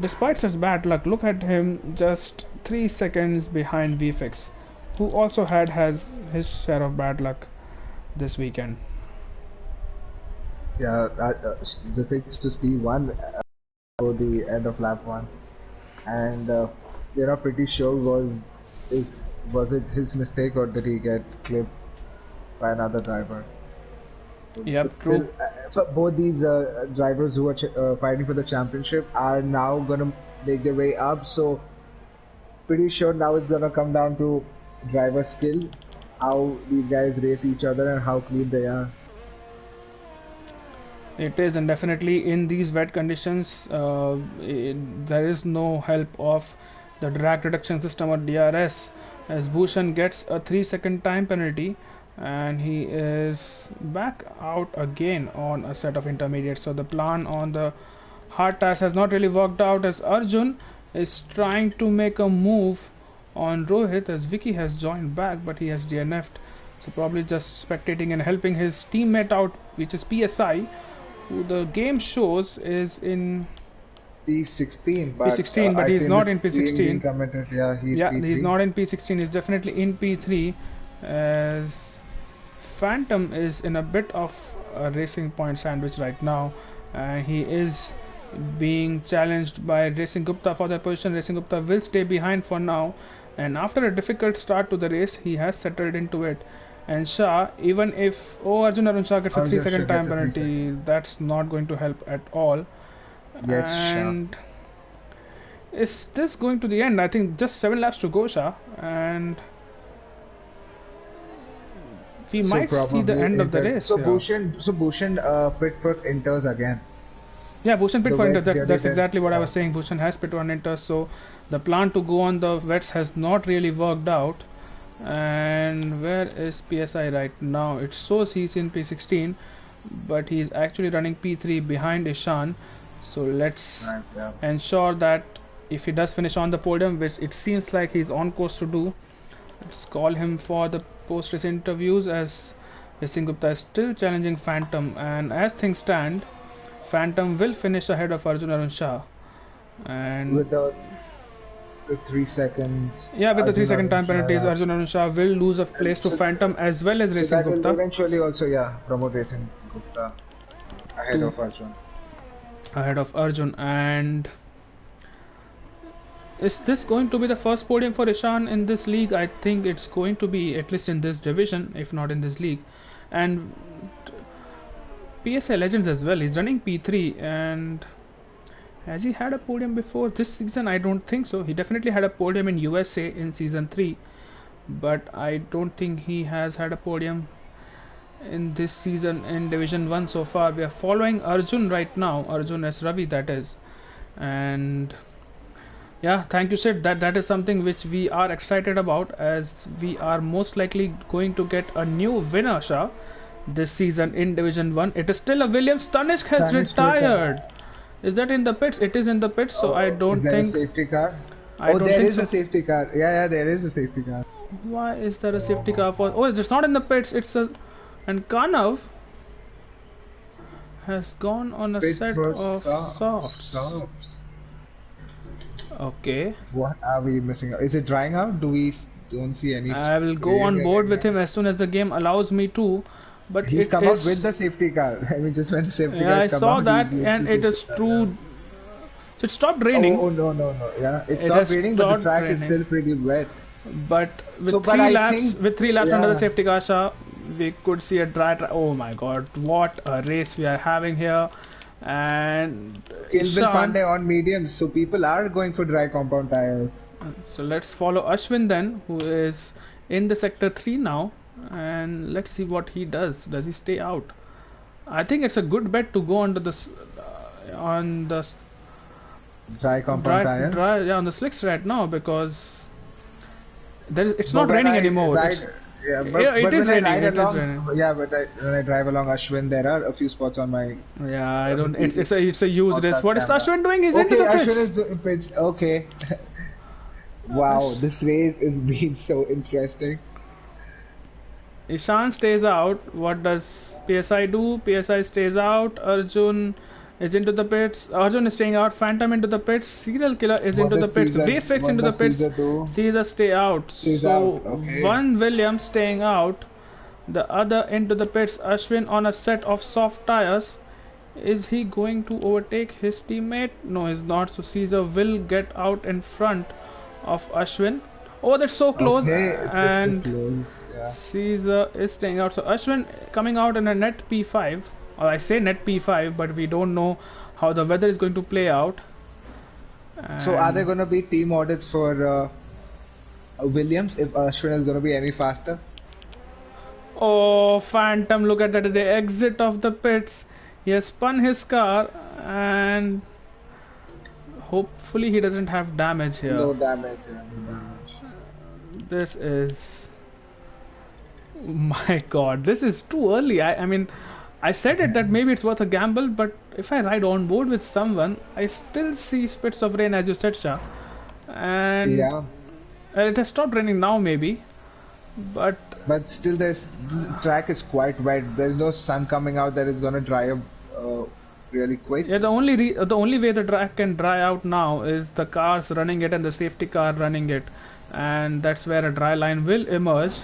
despite such bad luck, look at him just 3 seconds behind VFX, who also has his share of bad luck this weekend. Yeah, the fix to P1 for the end of lap 1, and we're not pretty sure was it his mistake or did he get clipped by another driver? Yep, still, true. So both these drivers who are fighting for the championship are now gonna make their way up. So pretty sure now it's gonna come down to driver skill, how these guys race each other and how clean they are. It is, and definitely in these wet conditions, there is no help of the drag reduction system or DRS, as Bhushan gets a 3 second time penalty, and he is back out again on a set of intermediates. So the plan on the hard tires has not really worked out, as Arjun is trying to make a move on Rohit, as Vicky has joined back, but he has DNF'd. So probably just spectating and helping his teammate out, which is PSI, who the game shows is in P16, but P16, but I he's see not this in P16. being commented. Yeah, he's P3. He's not in P16. He's definitely in P3, as Phantom is in a bit of a racing point sandwich right now. He is being challenged by Racing Gupta for that position. Racing Gupta will stay behind for now, and after a difficult start to the race, he has settled into it. And Shah, even if Arjun Shah gets a 3 second time penalty, that's not going to help at all. Yes, and Shah. Is this going to the end? I think just 7 laps to go, Shah, and we might see the end of the race. So Bhushan pit for inters again. Yeah, Bhushan pit for inters. That's exactly what I was saying. Bhushan has pit on inters, so the plan to go on the wets has not really worked out. And where is PSI right now? It shows he's in P16, but he's actually running P3 behind Ishan. So let's ensure that if he does finish on the podium, which it seems like he's on course to do, let's call him for the post-race interviews, as Racing Gupta is still challenging Phantom, and as things stand, Phantom will finish ahead of Arjun Shah. And with the 3 seconds. Yeah, with the 3 second time penalties, Arjun Shah will lose a place to Phantom as well as Racing that Gupta. Will eventually also, promote Racing Gupta ahead of Arjun. And is this going to be the first podium for Ishan in this league? I think it's going to be, at least in this division, if not in this league. And PSI Legends as well. He's running P3, and has he had a podium before this season? I don't think so. He definitely had a podium in USA in season 3, but I don't think he has had a podium in this season in Division 1 so far. We are following Arjun right now, Arjun S. Ravi, that is. And yeah, thank you, Sid. That is something which we are excited about, as we are most likely going to get a new winner, Shah, this season in Division 1. It is still a Williams. Tanishq has retired. Is that in the pits? It is in the pits, so I don't think... Is there a safety car? There is a safety car. Yeah, there is a safety car. Why is there a safety car for... Oh, it's not in the pits. It's a... And Kanav has gone on a Pit set for of softs. softs. Okay. What are we missing out? Is it drying out? Do we don't see any I will go sprays on board with anywhere? him as soon as the game allows me to, but He's it come out with is. the safety car. I mean, just when the safety Yeah, car I has come saw out, that, he's with and the it safety is car. Yeah. true. So it stopped Oh, raining. oh no, no, no. Yeah, it It has stopped raining, but the stopped track is raining. still pretty wet. But So, but I think, with 3 laps under the yeah, safety car, Shah, we could see a dry. Oh my God! What a race we are having here, and Kilvil Ishan. Pandey on mediums, so people are going for dry compound tires. So let's follow Ashwin then, who is in the sector 3 now, and let's see what he does. Does he stay out? I think it's a good bet to go under the on the Dry compound tires. yeah, on the slicks right now, because it's But not when raining I anymore. ride, yeah, Yeah, it but is when I raining. ride It is along, raining. yeah, but when I drive along Ashwin, there are a few spots on my Yeah, I don't. the It's a used race. podcast What is camera. Ashwin doing? He's into Okay, the Ashwin pits. is doing pits. Okay. Wow, this race is being so interesting. Ishan stays out. What does PSI do? PSI stays out. Arjun is into the pits. Arjun is staying out. Phantom into the pits. Serial Killer is What into the does pits. Caesar? Vfx What into the does pits. Caesar do? Caesar stay out. She's So out. Okay. one Williams staying out. The other into the pits. Ashwin on a set of soft tires. Is he going to overtake his teammate? No, he's not. So Caesar will get out in front of Ashwin. Oh, that's so close. Okay, this is And close. Yeah. Caesar is staying out. So Ashwin coming out in a net P5. Or I say net P5, but we don't know how the weather is going to play out. So are And there going to be team audits for Williams if Ashwin is going to be any faster? oh, Phantom, look at that. The exit of the pits. He has spun his car, and hopefully he doesn't have damage here. No damage. Yeah, no damage. This is. My god, this is too early. I mean, I said it that maybe it's worth a gamble, but if I ride on board with someone, I still see spits of rain, as you said, Shah. And Yeah, it has stopped raining now, maybe. But but still, the track is quite wet. There's no sun coming out that is going to dry up really quick. yeah, the only way the track can dry out now is the cars running it and the safety car running it, and that's where a dry line will emerge.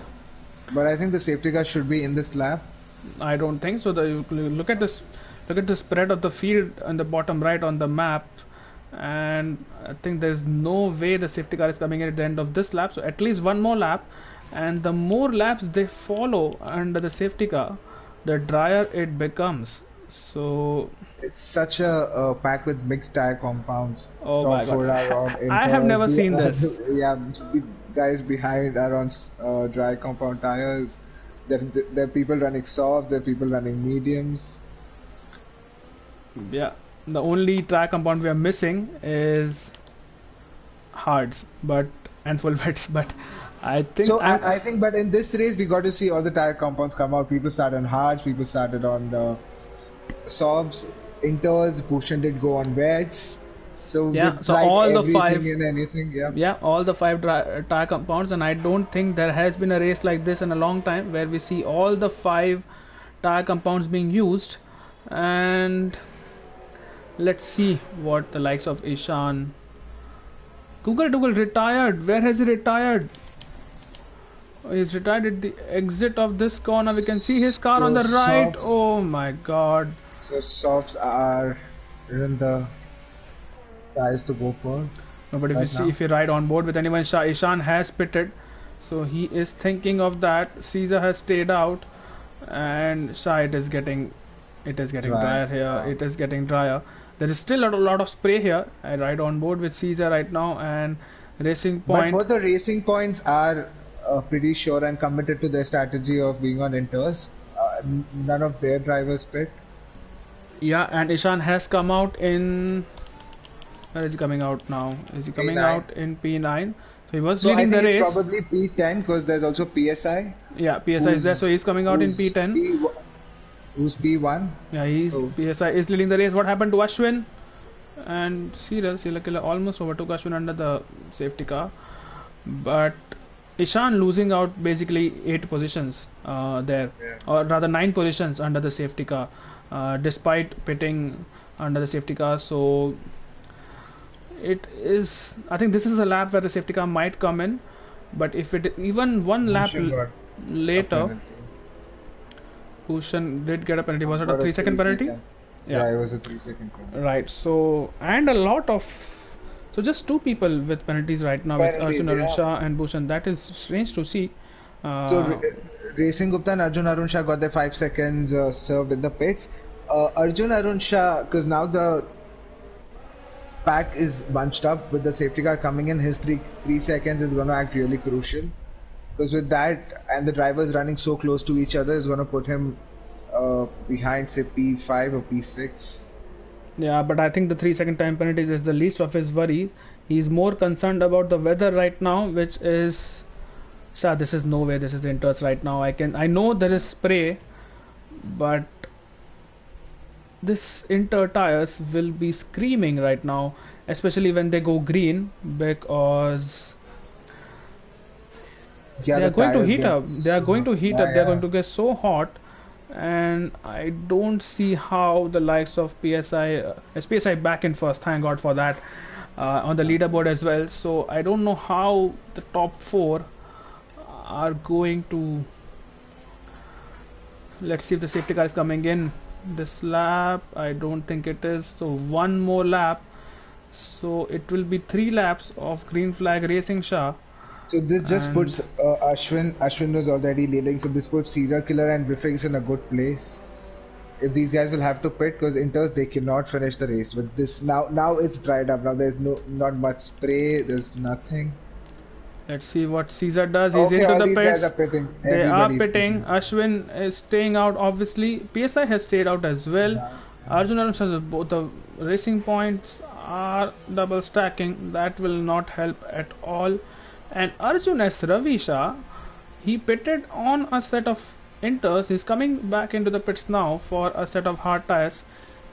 But I think the safety car should be in this lap. I don't think so. Look at this. Look at the spread of the field on the bottom right on the map, and I think there's no way the safety car is coming in at the end of this lap. So at least one more lap, and the more laps they follow under the safety car, the drier it becomes. So, It's such a pack with mixed tire compounds. oh Top my four are on god, I have never seen this. yeah, the guys behind are on dry compound tires. There are people running soft. There are people running mediums. Yeah, the only track compound we are missing is hards, but and full wets. But I think So I think, but in this race, we got to see all the tire compounds come out. People started on hards. People started on the sobs, inters. Bhushan did go on wets. So yeah. we So tried all the everything five. and anything. Yeah. Yeah, all the five tire compounds, and I don't think there has been a race like this in a long time where we see all the five tire compounds being used. And let's see what the likes of Ishan. Google Dougal retired. Where has he retired? He's retired at the exit of this corner. We can see his car on the Those right. softs. Oh my god. So softs are in the tires to go for. No, but if you Right see, now. if you ride on board with anyone, Ishan has pitted, so he is thinking of that. Caesar has stayed out, and it is getting drier here. Yeah. It is getting drier. There is still a lot of spray here. I ride on board with Caesar right now, and Racing But Point. both the racing points are pretty sure and committed to their strategy of being on inters. None of their drivers pit. Yeah, and Ishan has come out in. Where is he coming out now? Is he coming P9. out in P9? So he was So I leading think the it's race. probably P10 because there's also PSI. Yeah, PSI is there, so he's coming out in who's P10. Who's P1? Yeah, he's So- PSI is leading the race. What happened to Ashwin? And Serial Killer almost overtook Ashwin under the safety car, but Ishan losing out basically 8 positions there, Yeah. or rather 9 positions under the safety car. despite pitting under the safety car. So it is, I think this is a lap where the safety car might come in, but if it even one lap Bhushan got a later, penalty. Bhushan did get a penalty. Was it a Got a 3 second 3 penalty? seconds. Yeah, Yeah, it was a 3 second penalty. right. So, and a lot of, so just two people with penalties right now, with Arjun Penalties, yeah. Arun and Bhushan. That is strange to see. So Uh, Racing Gupta and Arjun Arun Shah got their 5 seconds served in the pits. Arjun Arun Shah, because now the pack is bunched up with the safety car coming in, his 3 seconds is going to act really crucial. Because with that and the drivers running so close to each other is going to put him behind, say, P5 or P6. Yeah, but I think the 3 second time penalties is the least of his worries. He's more concerned about the weather right now, which is, Shah, this is no way. This is Inters right now. I know there is spray, but this Inter tires will be screaming right now, especially when they go green, because Yeah, they are the going to tires heat get up. They are going to heat yeah, up. They are yeah. going to get so hot, and I don't see how the likes of PSI, PSI back in first. Thank God for that. On the leaderboard as well. So I don't know how the top four are going to. Let's see if the safety car is coming in this lap. I don't think it is. So one more lap. So it will be 3 laps of green flag racing, Shah. So this just And puts Ashwin. Ashwin was already leading, so this puts Serial Killer and Griffiths in a good place. If these guys will have to pit because Inters they cannot finish the race with this now it's dried up. Now there's not much spray. There's nothing. let's see what Caesar does. He's Okay, into all the these guys are pits. pitting. They are Everybody's pitting. pitting. Ashwin is staying out. Obviously, PSI has stayed out as well. Yeah, Arjun Arun says both the racing points are double stacking. That will not help at all. And Arjun S. Ravisha, he pitted on a set of Inters. He's coming back into the pits now for a set of hard tires.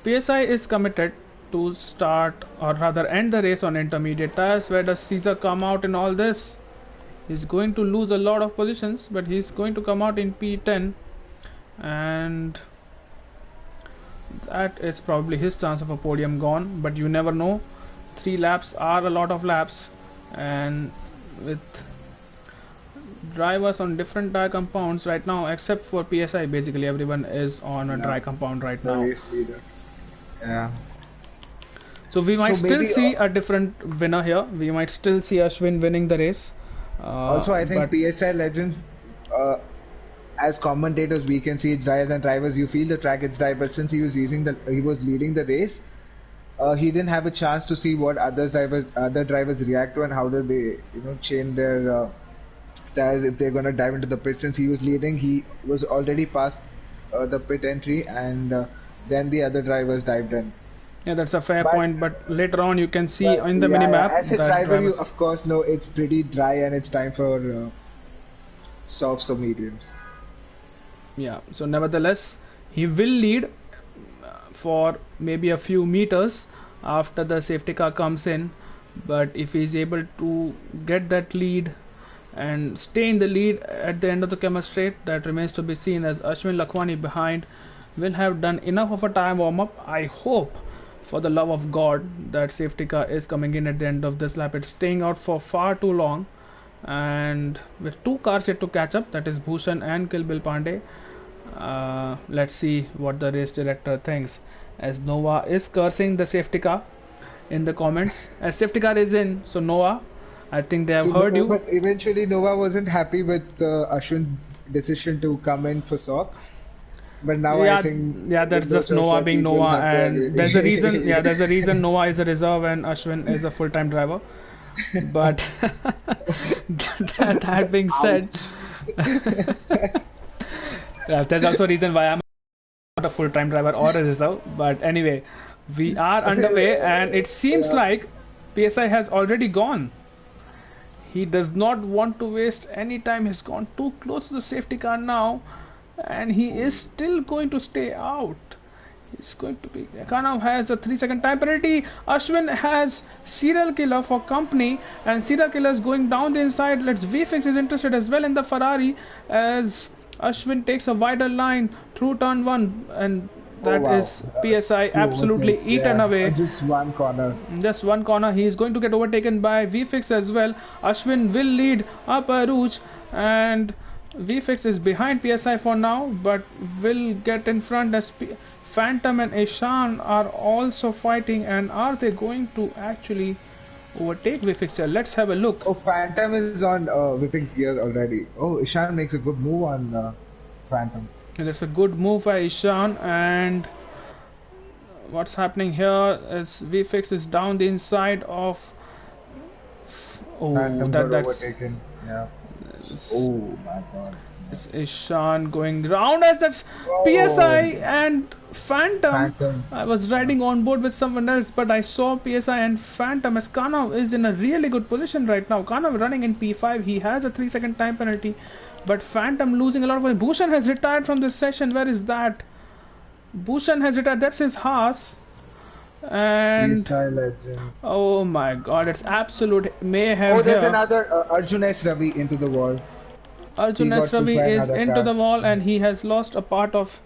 PSI is committed to start or rather end the race on intermediate tires. Where does Caesar come out in all this? He's going to lose a lot of positions, but he's going to come out in P10, and that is probably his chance of a podium gone. But you never know. 3 laps are a lot of laps, and with drivers on different tire compounds right now, except for PSI, basically everyone is on a dry yeah. compound right The now. race leader. Yeah. So we might So still maybe see a different winner here. We might still see Ashwin winning the race. also I think But PSI legends. As commentators, we can see it's drier than drivers. You feel the track it's dry, but since he was leading the race, he didn't have a chance to see what other drivers react to and how do they chain their tires if they're gonna dive into the pit. Since he was leading, he was already past the pit entry, and then the other drivers dived in. yeah, that's a fair But, point. But later on, you can see but in the yeah, minimap as a that driver, you drivers. of course know it's pretty dry and it's time for softs or mediums. Yeah, so nevertheless, he will lead for maybe a few meters after the safety car comes in. But if he's able to get that lead and stay in the lead at the end of the camera straight, that remains to be seen, as Ashwin Lakhwani behind will have done enough of a time warm up. I hope, for the love of God, that safety car is coming in at the end of this lap. It's staying out for far too long, and with 2 cars yet to catch up, that is Bhushan and Kilbil Pandey. Let's see what the race director thinks, as Nova is cursing the safety car in the comments. As safety car is in, so Noah, I think they have So, heard you. but eventually Nova wasn't happy with Ashwin's decision to come in for socks. But now Yeah, I think yeah, that's with no just choice Noah left, being people Noah, have to and agree. there's a reason. Yeah, there's a reason Noah is a reserve and Ashwin is a full-time driver. But that being said, Ouch. yeah, there's also a reason why I'm not a full-time driver or a reserve. But anyway, we are underway, and it seems Yeah. like PSI has already gone. He does not want to waste any time. He's gone too close to the safety car now, and he is still going to stay out. He's going to be. Kanav has a 3 second time penalty. Ashwin has Serial Killer for company, and Serial Killer is going down the inside. Let's VFX is interested as well in the Ferrari as Ashwin takes a wider line through turn 1, and Oh That wow. is PSI Two absolutely overtakes, eaten yeah. away. Just one corner. Just one corner. He is going to get overtaken by VFix as well. Ashwin will lead up Aruj, and VFix is behind PSI for now, but will get in front as Phantom and Ishan are also fighting. And are they going to actually overtake VFix here? Let's have a look. Oh, Phantom is on Whipping's gear already. Oh, Ishan makes a good move on Phantom. And that's a good move by Ishan. And what's happening here is VFix is down the inside of. Oh, Phantom got that's overtaken. Yeah. Oh my god. it's Ishan going round as that's PSI Oh, and Phantom. Phantom. I was riding on board with someone else, but I saw PSI and Phantom as Kanav is in a really good position right now. Kanav running in P5, he has a 3-second time penalty, but Phantom losing a lot of weight. Bhushan has retired from this session. Where is that? Bhushan has retired. That's his Haas. And PSI legend. oh my god, it's absolute mayhem Oh, there's here. another Arjun S. Ravi into the wall. Arjun He got pushed Ravi by is another into car. the wall and he has lost a part of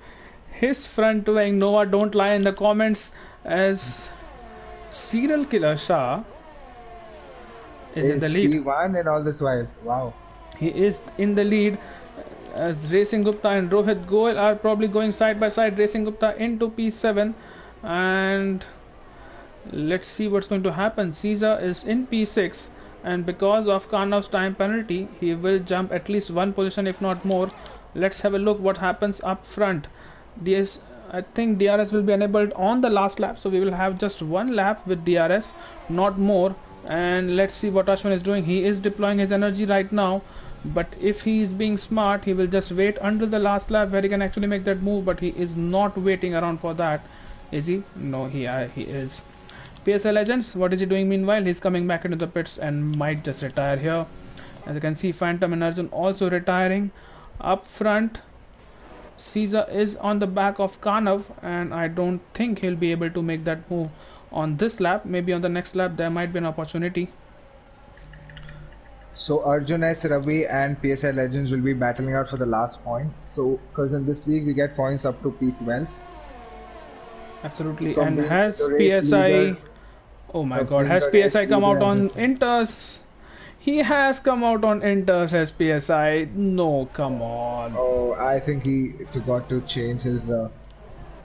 his front wing. Noah, don't lie in the comments, as serial killer Shah is in the Is lead. he won and all this while? Wow. He is in the lead as Racing Gupta and Rohit Goel are probably going side by side. Racing Gupta into P7, and let's see what's going to happen. Caesar is in P6, and because of Karnav's time penalty, he will jump at least one position, if not more. Let's have a look what happens up front. I think DRS will be enabled on the last lap, so we will have just one lap with DRS, not more. And let's see what Ashwin is doing. He is deploying his energy right now, but if he is being smart, he will just wait until the last lap where he can actually make that move. But he is not waiting around for that, is he? No, he is. PSL Legends, what is he doing meanwhile? He's coming back into the pits and might just retire here. As you can see, Phantom and Arjun also retiring. Up front, Caesar is on the back of Kanav, and I don't think he'll be able to make that move on this lap. Maybe on the next lap there might be an opportunity. So Arjun S. Ravi and PSI Legends will be battling out for the last point. So, because in this league we get points up to P12. Absolutely. From And being has the race PSI... leader, Oh my of god, being has the race PSI come out leader on in this- Inters? He has come out on Inters as PSI. No, come on. Oh, I think he forgot to change his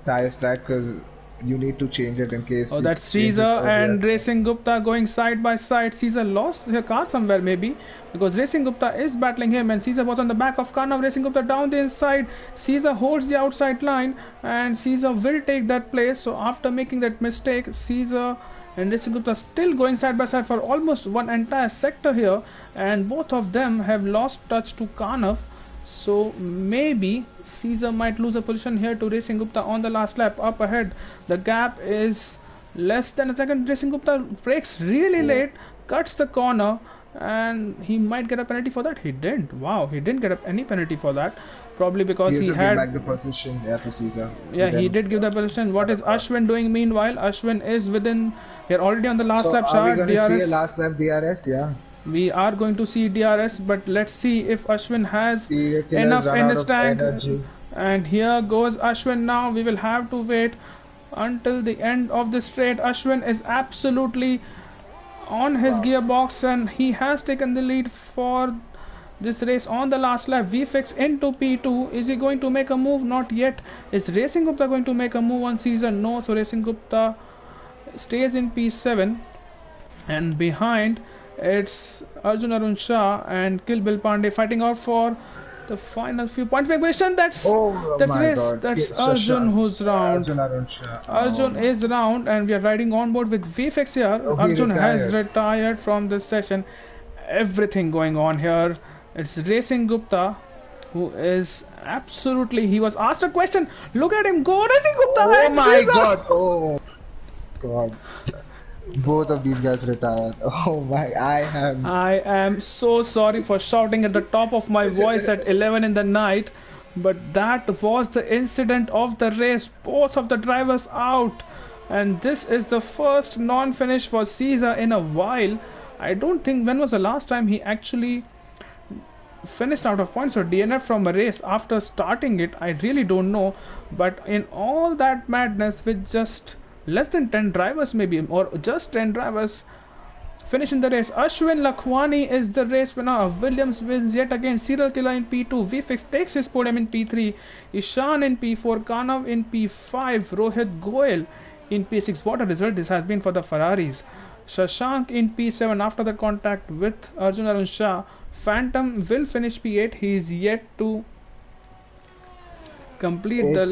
tire stack because you need to change it in case. Oh, he that's changes Caesar over and there. Racing Gupta going side by side. Caesar lost her car somewhere maybe, because Racing Gupta is battling him and Caesar was on the back of Karnav. Racing Gupta down the inside. Caesar holds the outside line and Caesar will take that place. So after making that mistake, Caesar and Racing Gupta still going side by side for almost one entire sector here, and both of them have lost touch to Karnav. So maybe Caesar might lose a position here to Racing Gupta on the last lap. Up ahead, the gap is less than a second. Racing Gupta brakes really late, cuts the corner, and he might get a penalty for that. He didn't. Wow, he didn't get any penalty for that. Probably because he Caesar gave had. back the position, yeah, to Caesar. Yeah, he Then- did give the position. What is Ashwin doing meanwhile? Ashwin is within. They're already on the last So lap. are we Shah, going to see a DRS. last lap DRS? Yeah. We are going to see DRS, but let's see if Ashwin has Serial killers enough run in out his of tank. energy. And here goes Ashwin now. We will have to wait until the end of the straight. Ashwin is absolutely on his gearbox and he has taken the lead for this race on the last lap. VFX into P2. Is he going to make a move? Not yet. Is Racing Gupta going to make a move on Caesar? No. So Racing Gupta stays in P7. And behind, it's Arjun Arun Shah and Kill Bill Pandey fighting out for the final few points. That's Oh that's my race. god. That's Shah. Arjun who's round. Arjun Arun Shah. Arjun is round, and we are riding on board with VFX here. Oh, he Arjun has retired. retired from this session. Everything going on here. It's Racing Gupta, who is absolutely. He was asked a question. Look at him go, Racing Gupta. Oh and my Caesar. god. Oh god. Both of these guys retired. Oh my, I am so sorry for shouting at the top of my voice at 11 in the night, but that was the incident of the race. Both of the drivers out, and this is the first non-finish for Caesar in a while. I don't think when was the last time he actually finished out of points or DNF from a race after starting it. I really don't know, But in all that madness, with just less than 10 drivers, maybe, or just 10 drivers finishing the race, Ashwin Lakhwani is the race winner. Williams wins yet again. Serial Killer in P2. VFX takes his podium in P3. Ishan in P4. Kanav in P5. Rohit Goel in P6. What a result this has been for the Ferraris. Shashank in P7 after the contact with Arjun Arun Shah. Phantom will finish P8. He is yet to complete the.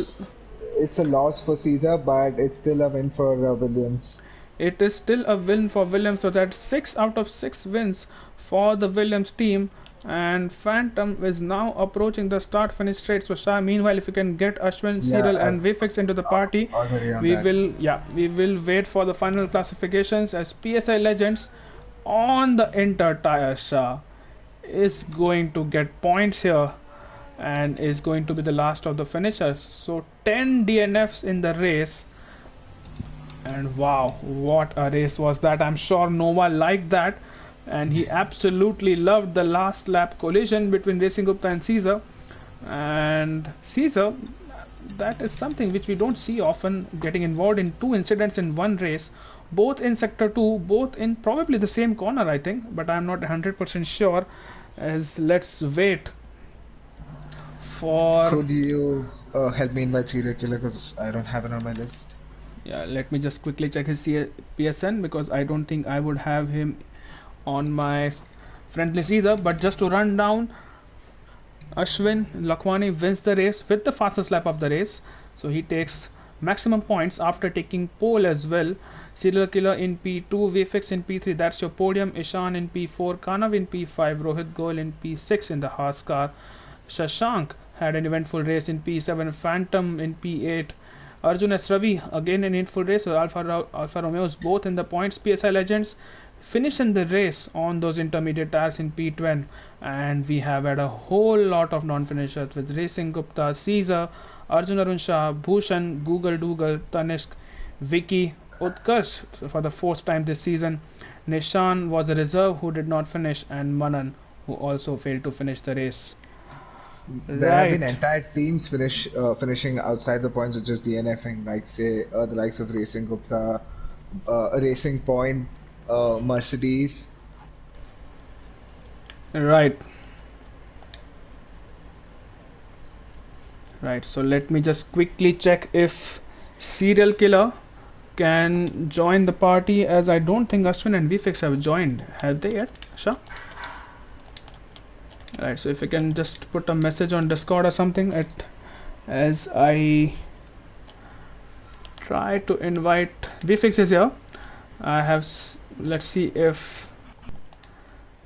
It's a loss for Caesar, but it's still a win for Williams. It is still a win for Williams, so that's 6 out of 6 wins for the Williams team. And Phantom is now approaching the start-finish straight. So Shah, meanwhile, if you can get Ashwin, Cyril, and Vifix into the party, we will wait for the final classifications as PSI Legends on the Inter tire. Shah is going to get points here and is going to be the last of the finishers. So 10 DNFs in the race. And wow, what a race was that. I'm sure Nova liked that, and he absolutely loved the last lap collision between Racing Gupta and Caesar. And Caesar, that is something which we don't see often, getting involved in 2 incidents in one race, both in sector 2, both in probably the same corner, I think, but I'm not 100% sure. As let's wait for. Could you help me invite Serial Killer, because I don't have it on my list? Yeah, let me just quickly check his PSN, because I don't think I would have him on my friend list either. But just to run down, Ashwin Lakhwani wins the race with the fastest lap of the race, so he takes maximum points after taking pole as well. Serial Killer in P2, VFX in P3, that's your podium. Ishan in P4, Kanav in P5, Rohit Goel in P6 in the Haas car. Shashank had an eventful race in P7, Phantom in P8, Arjun S. Ravi again an eventful race with Alfa Romeos both in the points. PSI Legends finishing the race on those intermediate tires in P12, and we have had a whole lot of non-finishers with Racing Gupta, Caesar, Arjun Arun Shah, Bhushan, Google Dougal, Tanishq, Vicky, Utkarsh for the 4th time this season. Nishan was a reserve who did not finish, and Manan who also failed to finish the race. There have been entire teams finishing outside the points, of just DNFing, like say the likes of Racing Gupta, Racing Point, Mercedes. Right. So let me just quickly check if Serial Killer can join the party, as I don't think Ashwin and VFX have joined. Have they yet, Shah? Right, so if you can just put a message on Discord or something as I try to invite. VFX is here. I have, let's see if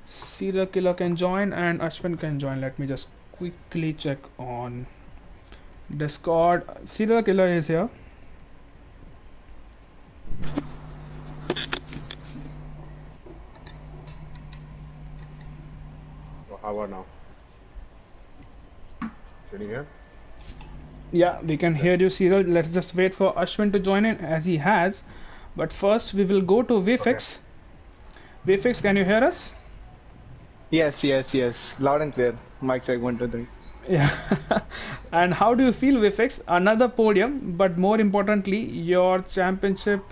Serial Killer can join and Ashwin can join. Let me just quickly check on Discord. Serial Killer is here. How about now? Can you hear? Yeah, we can hear you, Cyril. Let's just wait for Ashwin to join in, as he has. But first, we will go to VFX. Okay. VFX, can you hear us? Yes. Loud and clear. Mic check 1, 2, 3. Yeah. And how do you feel, VFX? Another podium, but more importantly, your championship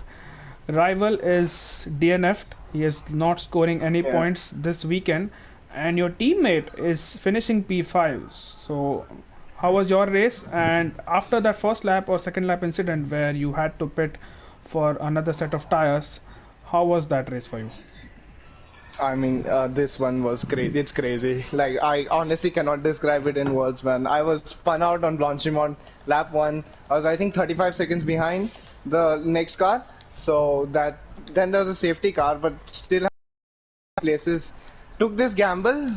rival is DNF'd. He is not scoring any points this weekend. And your teammate is finishing P5. So how was your race? And after that first lap or second lap incident where you had to pit for another set of tires, how was that race for you? I mean, this one was crazy. It's crazy. Like, I honestly cannot describe it in words, man. I was spun out on Blanchimont lap 1. I was, I think, 35 seconds behind the next car. So that then there was a safety car, but still places. Took this gamble.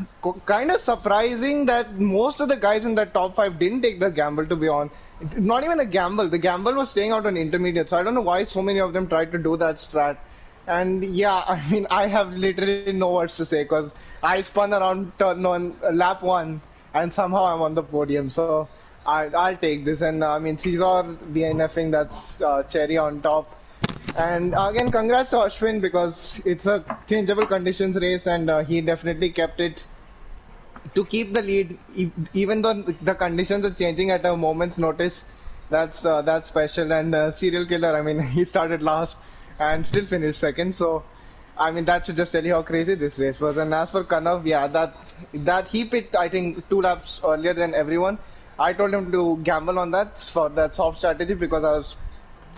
Kind of surprising that most of the guys in that top 5 didn't take the gamble, to be honest. Not even a gamble. The gamble was staying out on intermediate. So I don't know why so many of them tried to do that strat. And yeah, I mean, I have literally no words to say, because I spun around on lap 1 and somehow I'm on the podium. So I'll take this. And I mean, Caesar, the NFing, that's cherry on top. And again, congrats to Ashwin, because it's a changeable conditions race, and he definitely kept it to keep the lead, even though the conditions are changing at a moment's notice. That's special and serial killer. I mean, he started last and still finished second. So, I mean, that should just tell you how crazy this race was. And as for Kanav, yeah, that he picked I think 2 laps earlier than everyone. I told him to gamble on that for that soft strategy because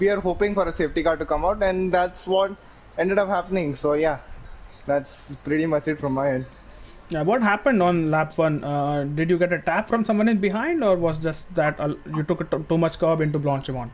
we are hoping for a safety car to come out, and that's what ended up happening. So yeah, that's pretty much it from my end. Yeah, what happened on lap one? Did you get a tap from someone in behind, or was just that you took too much curb into Blanchimont?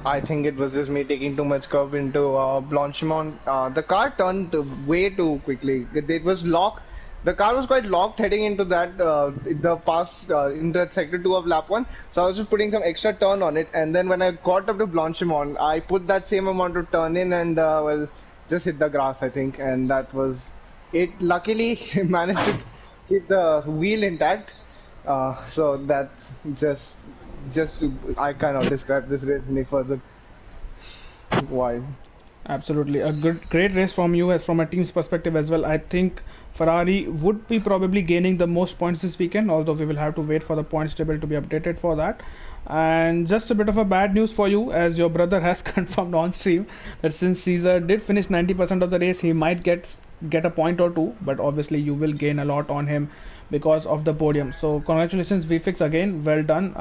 I think it was just me taking too much curve into Blanchimont. The car turned way too quickly. It was locked. The car was quite locked heading into that the pass into that sector 2 of lap 1. So I was just putting some extra turn on it, and then when I got up to Blanchimont, I put that same amount of turn in and well, just hit the grass, I think, and that was it. Luckily, managed to keep the wheel intact. So that's just I cannot describe this race any further. Why? Absolutely, a great race from you as from a team's perspective as well. I think Ferrari would be probably gaining the most points this weekend, although we will have to wait for the points table to be updated for that. And just a bit of a bad news for you, as your brother has confirmed on stream that since Caesar did finish 90% of the race, he might get a point or two, but obviously you will gain a lot on him because of the podium. So congratulations, VFix, again, well done.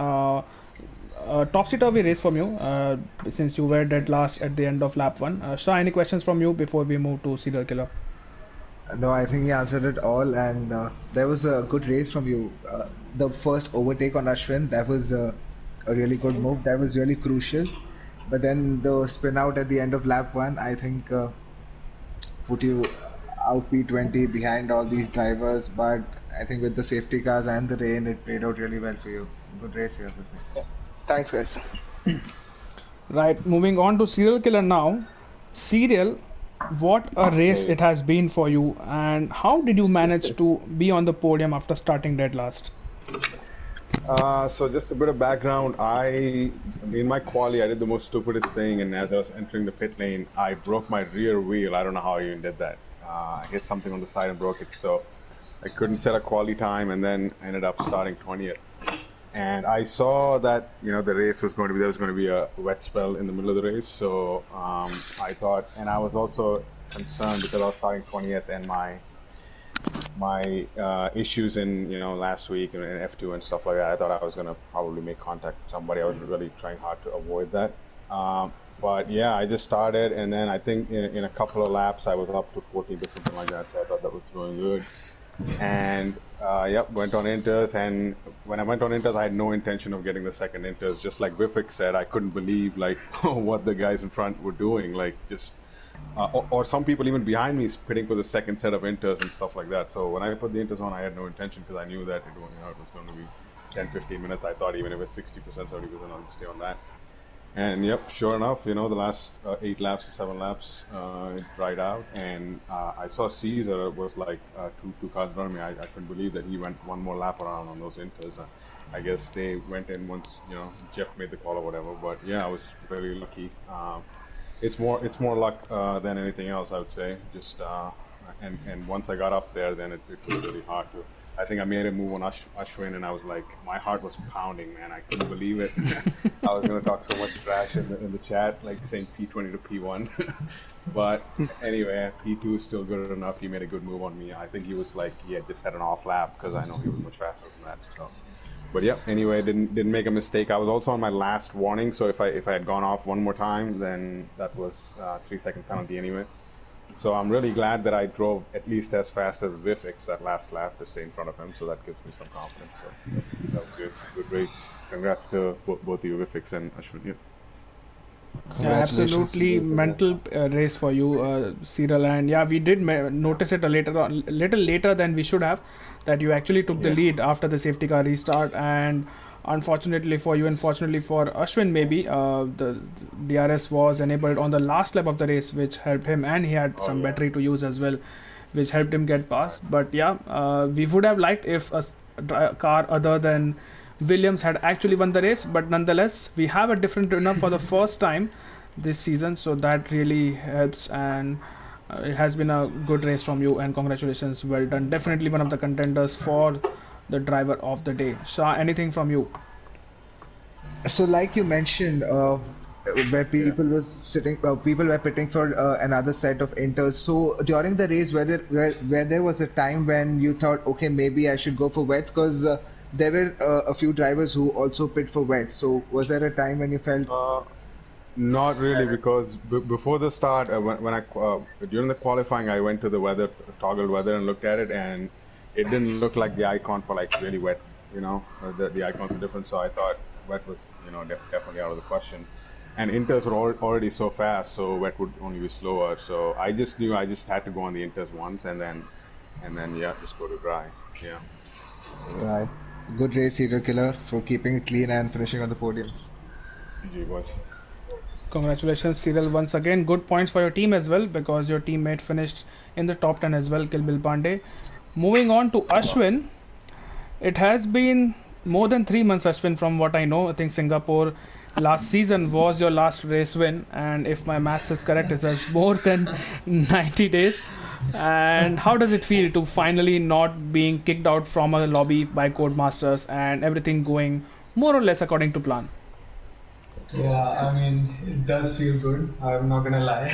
Topsy-turvy race from you, since you were dead last at the end of lap 1. Shah, any questions from you before we move to serial killer? No, I think he answered it all, and there was a good race from you. The first overtake on Ashwin, that was a really good move. That was really crucial. But then the spin out at the end of lap 1, I think put you out P20 behind all these drivers. But I think with the safety cars and the rain, it paid out really well for you. Good race here, Vifix. Thanks, guys. Right, moving on to serial killer now. Serial, what a race it has been for you, and how did you manage to be on the podium after starting dead last? So just a bit of background. In my quali, I did the most stupidest thing, and as I was entering the pit lane, I broke my rear wheel. I don't know how I even did that. I hit something on the side and broke it, so I couldn't set a quali time, and then I ended up starting 20th. And I saw that the race was going to be there was going to be a wet spell in the middle of the race, so I thought, and I was also concerned because I was starting 20th, and my issues in last week in F2 and stuff like that. I thought I was going to probably make contact with somebody. I was really trying hard to avoid that. But yeah, I just started, and then I think in a couple of laps I was up to 14th or something like that. So I thought that was going good. And went on inters, and when I went on inters, I had no intention of getting the second inters. Just like Vifik said, I couldn't believe what the guys in front were doing, or some people even behind me pitting for the second set of inters and stuff like that. So when I put the inters on, I had no intention because I knew that it was going to be 10-15 minutes. I thought even if it's 60%, 70%, I'll stay on that. And yep, sure enough, the last 8 laps to 7 laps, it dried out, and I saw Caesar was like two cars in front of me. I couldn't believe that he went one more lap around on those inters. I guess they went in once, Jeff made the call or whatever. But yeah, I was very lucky. It's more luck than anything else, I would say. Just and once I got up there, then it was really hard to. I think I made a move on Ashwin, and I was like, my heart was pounding, man. I couldn't believe it. I was going to talk so much trash in the chat, like saying P20 to P1. But anyway, P2 is still good enough. He made a good move on me. I think he was like, he had just had an off lap because I know he was much faster than that. So. But yeah, anyway, didn't make a mistake. I was also on my last warning, so if I had gone off one more time, then that was 3-second penalty anyway. So I'm really glad that I drove at least as fast as Vifix that last lap to stay in front of him. So that gives me some confidence. So that was good race. Congrats to both you, Vifix and Ashwin. Yeah, absolutely mental race for you, Cyril, and yeah, we did notice it little later than we should have, that you actually took the lead after the safety car restart, and unfortunately for you, unfortunately for Ashwin, maybe the DRS was enabled on the last lap of the race, which helped him, and he had some battery to use as well, which helped him get past. But yeah, we would have liked if a car other than Williams had actually won the race, but nonetheless we have a different winner for the first time this season, so that really helps, and it has been a good race from you, and congratulations, well done. Definitely one of the contenders for the driver of the day. Shah, anything from you? So, like you mentioned, where Yeah. people were pitting for another set of inters. So during the race, where there was a time when you thought, okay, maybe I should go for wets, because there were a few drivers who also pit for wets. So was there a time when you felt, Uh, Not really, because before the start, when during the qualifying, I went to the weather, toggled weather, and looked at it, and it didn't look like the icon for like really wet. The icons are different, so I thought wet was definitely out of the question. And inters were already so fast, so wet would only be slower. So I just knew I just had to go on the inters once, and then yeah, just go to dry. Yeah, right? Good race, serial killer, for keeping it clean and finishing on the podiums. GG boys. Congratulations, Cyril, once again. Good points for your team as well because your teammate finished in the top 10 as well, Kilbil Pandey. Moving on to Ashwin. It has been more than 3 months, Ashwin, from what I know. I think Singapore last season was your last race win, and if my maths is correct, it was more than 90 days. And how does it feel to finally not being kicked out from a lobby by Codemasters and everything going more or less according to plan? Yeah, I mean, it does feel good. I'm not gonna lie.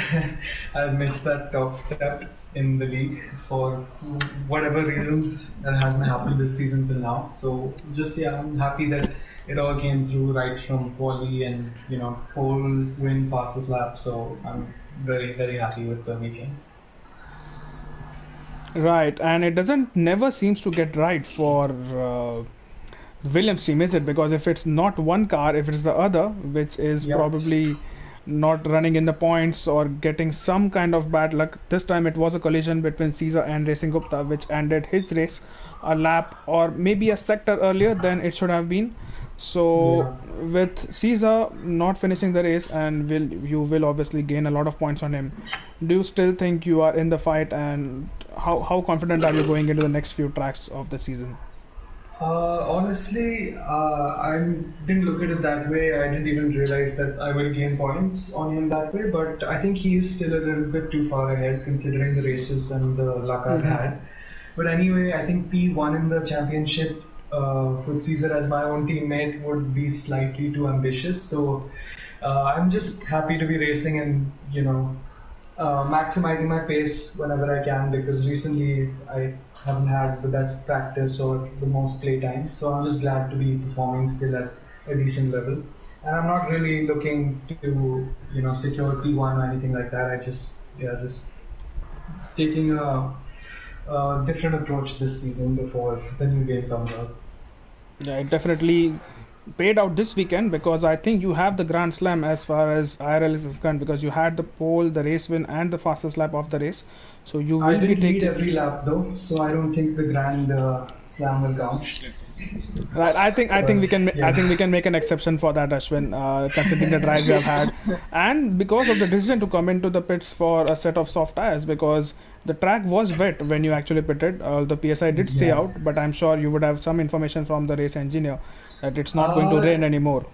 I've missed that top step in the league for whatever reasons that hasn't happened this season till now. So just yeah, I'm happy that it all came through right from quali and pole win fastest lap. So I'm very very happy with the weekend. Right, and it doesn't never seems to get right for Williams team, is it? Because if it's not one car, if it's the other, which is Yep. probably not running in the points or getting some kind of bad luck. This time it was a collision between Caesar and Racing Gupta, which ended his race a lap or maybe a sector earlier than it should have been. So Yeah. with Caesar not finishing the race, and you will obviously gain a lot of points on him. Do you still think you are in the fight, and how confident are you going into the next few tracks of the season? Honestly, I didn't look at it that way. I didn't even realize that I will gain points on him that way. But I think he is still a little bit too far ahead considering the races and the luck I've had. But anyway, I think P1 in the championship with Caesar as my own teammate would be slightly too ambitious. So I'm just happy to be racing and maximizing my pace whenever I can because recently I haven't had the best practice or the most play time. So I'm just glad to be performing still at a decent level. And I'm not really looking to secure P1 or anything like that. I just taking a different approach this season before the new game comes out. Yeah, it definitely paid out this weekend because I think you have the Grand Slam as far as IRL is concerned because you had the pole, the race win, and the fastest lap of the race. So you I will be didn't lead taking. every lap though, so I don't think the grand slam will count. Right, I think we But can I think we yeah. can make an exception for that, Ashwin, considering the drives you have had, and because of the decision to come into the pits for a set of soft tires because the track was wet when you actually pitted. The PSI did stay Yeah. out, but I'm sure you would have some information from the race engineer that it's not going to Uh, rain anymore.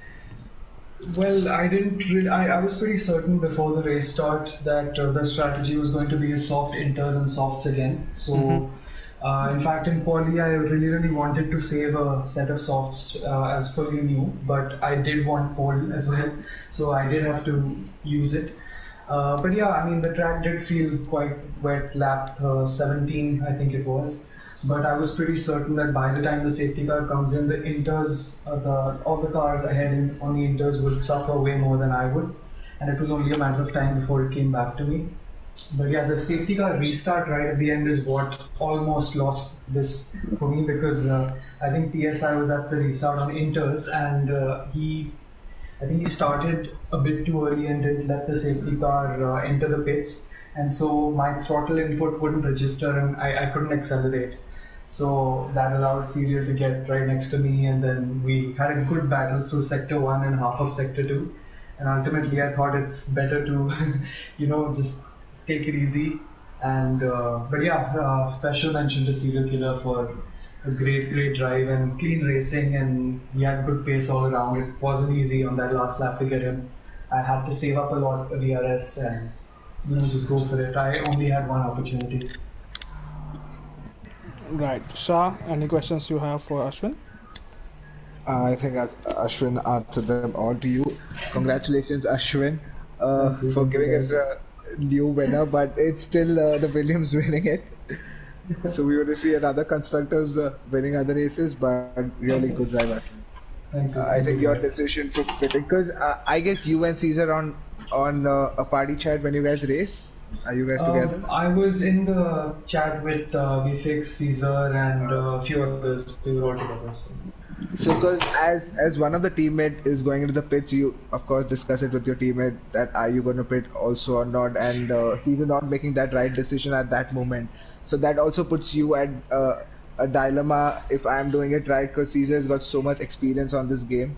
well, I didn't really. I was pretty certain before the race start that the strategy was going to be a soft inters and softs again. So, in fact, in quali, I really wanted to save a set of softs as fully new, but I did want pole as well, so I did have to use it. But yeah, I mean, the track did feel quite wet, lap 17, I think it was. But I was pretty certain that by the time the safety car comes in, the inters, all the cars ahead on the inters would suffer way more than I would. And it was only a matter of time before it came back to me. But yeah, the safety car restart right at the end is what almost lost this for me because I think PSI was at the restart on inters and I think he started a bit too early and didn't let the safety car enter the pits, and so my throttle input wouldn't register and I couldn't accelerate. So that allowed Serial to get right next to me, and then we had a good battle through Sector 1 and half of Sector 2. And ultimately, I thought it's better to, just take it easy. And but yeah, special mention to Serial Killer for a great drive and clean racing, and we had good pace all around. It wasn't easy on that last lap to get him. I had to save up a lot for DRS and just go for it. I only had one opportunity. Right, Shah, any questions you have for Ashwin? I think Ashwin answered them all to you. Congratulations, Ashwin, for thank you giving us guys. a new winner, but it's still the Williams winning it. So we want to see another constructors winning other races, but really good drive, Ashwin. I Thank think you your guys. decision for pitting, because I guess you and Caesar on a party chat when you guys race. Are you guys together? I was in the chat with VFX, Caesar, and a few others. We were all together. So. So, because as one of the teammate is going into the pitch, you of course discuss it with your teammate that are you going to pit also or not, and Caesar not making that right decision at that moment. So that also puts you at a dilemma if I am doing it right, because Caesar's got so much experience on this game.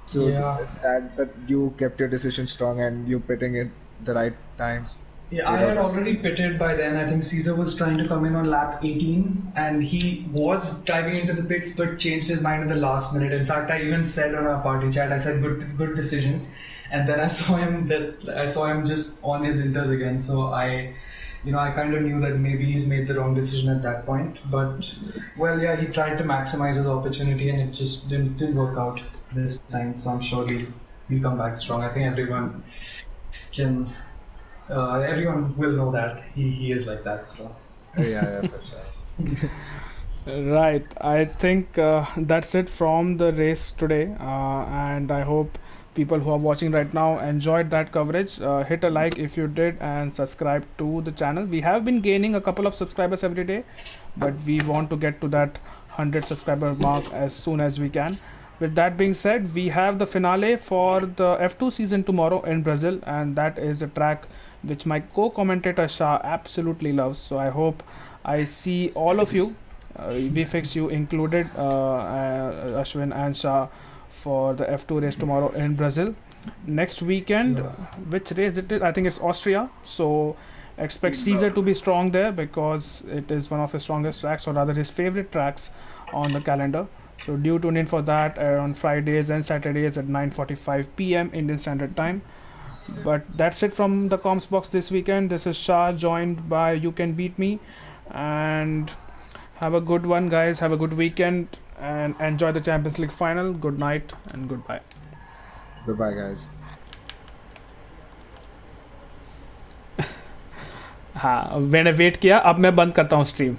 So Yeah. that you kept your decision strong and you pitting it the right time. Yeah, I Paid had out. already pitted by then. I think Caesar was trying to come in on lap 18 and he was diving into the pits but changed his mind in the last minute. In fact, I even said on our party chat, I said good decision. And then I saw him just on his inters again. So I kind of knew that maybe he's made the wrong decision at that point. But well, yeah, he tried to maximize his opportunity and it just didn't work out this time. So I'm sure he'll come back strong. I think can everyone will know that he is like that. So Yeah, for sure. Right. I think that's it from the race today. And I hope people who are watching right now enjoyed that coverage. Hit a like if you did and subscribe to the channel. We have been gaining a couple of subscribers every day, but we want to get to that 100 subscriber mark as soon as we can. With that being said, we have the finale for the F2 season tomorrow in Brazil, and that is a track which my co-commentator Shah absolutely loves. So I hope I see all of you, VFX you included, Ashwin and Shah, for the F2 race tomorrow in Brazil. Next weekend, yeah, which race it is? I think it's Austria. So expect Caesar to be strong there because it is one of his strongest tracks, or rather his favorite tracks on the calendar. So do tune in for that on Fridays and Saturdays at 9:45 p.m. Indian Standard Time. But that's it from the comms box this weekend. This is Shah joined by You Can Beat Me, and have a good one, guys. Have a good weekend and enjoy the Champions League final. Good night and goodbye. Goodbye, guys. हाँ मैंने wait किया अब मैं बंद करता हूँ stream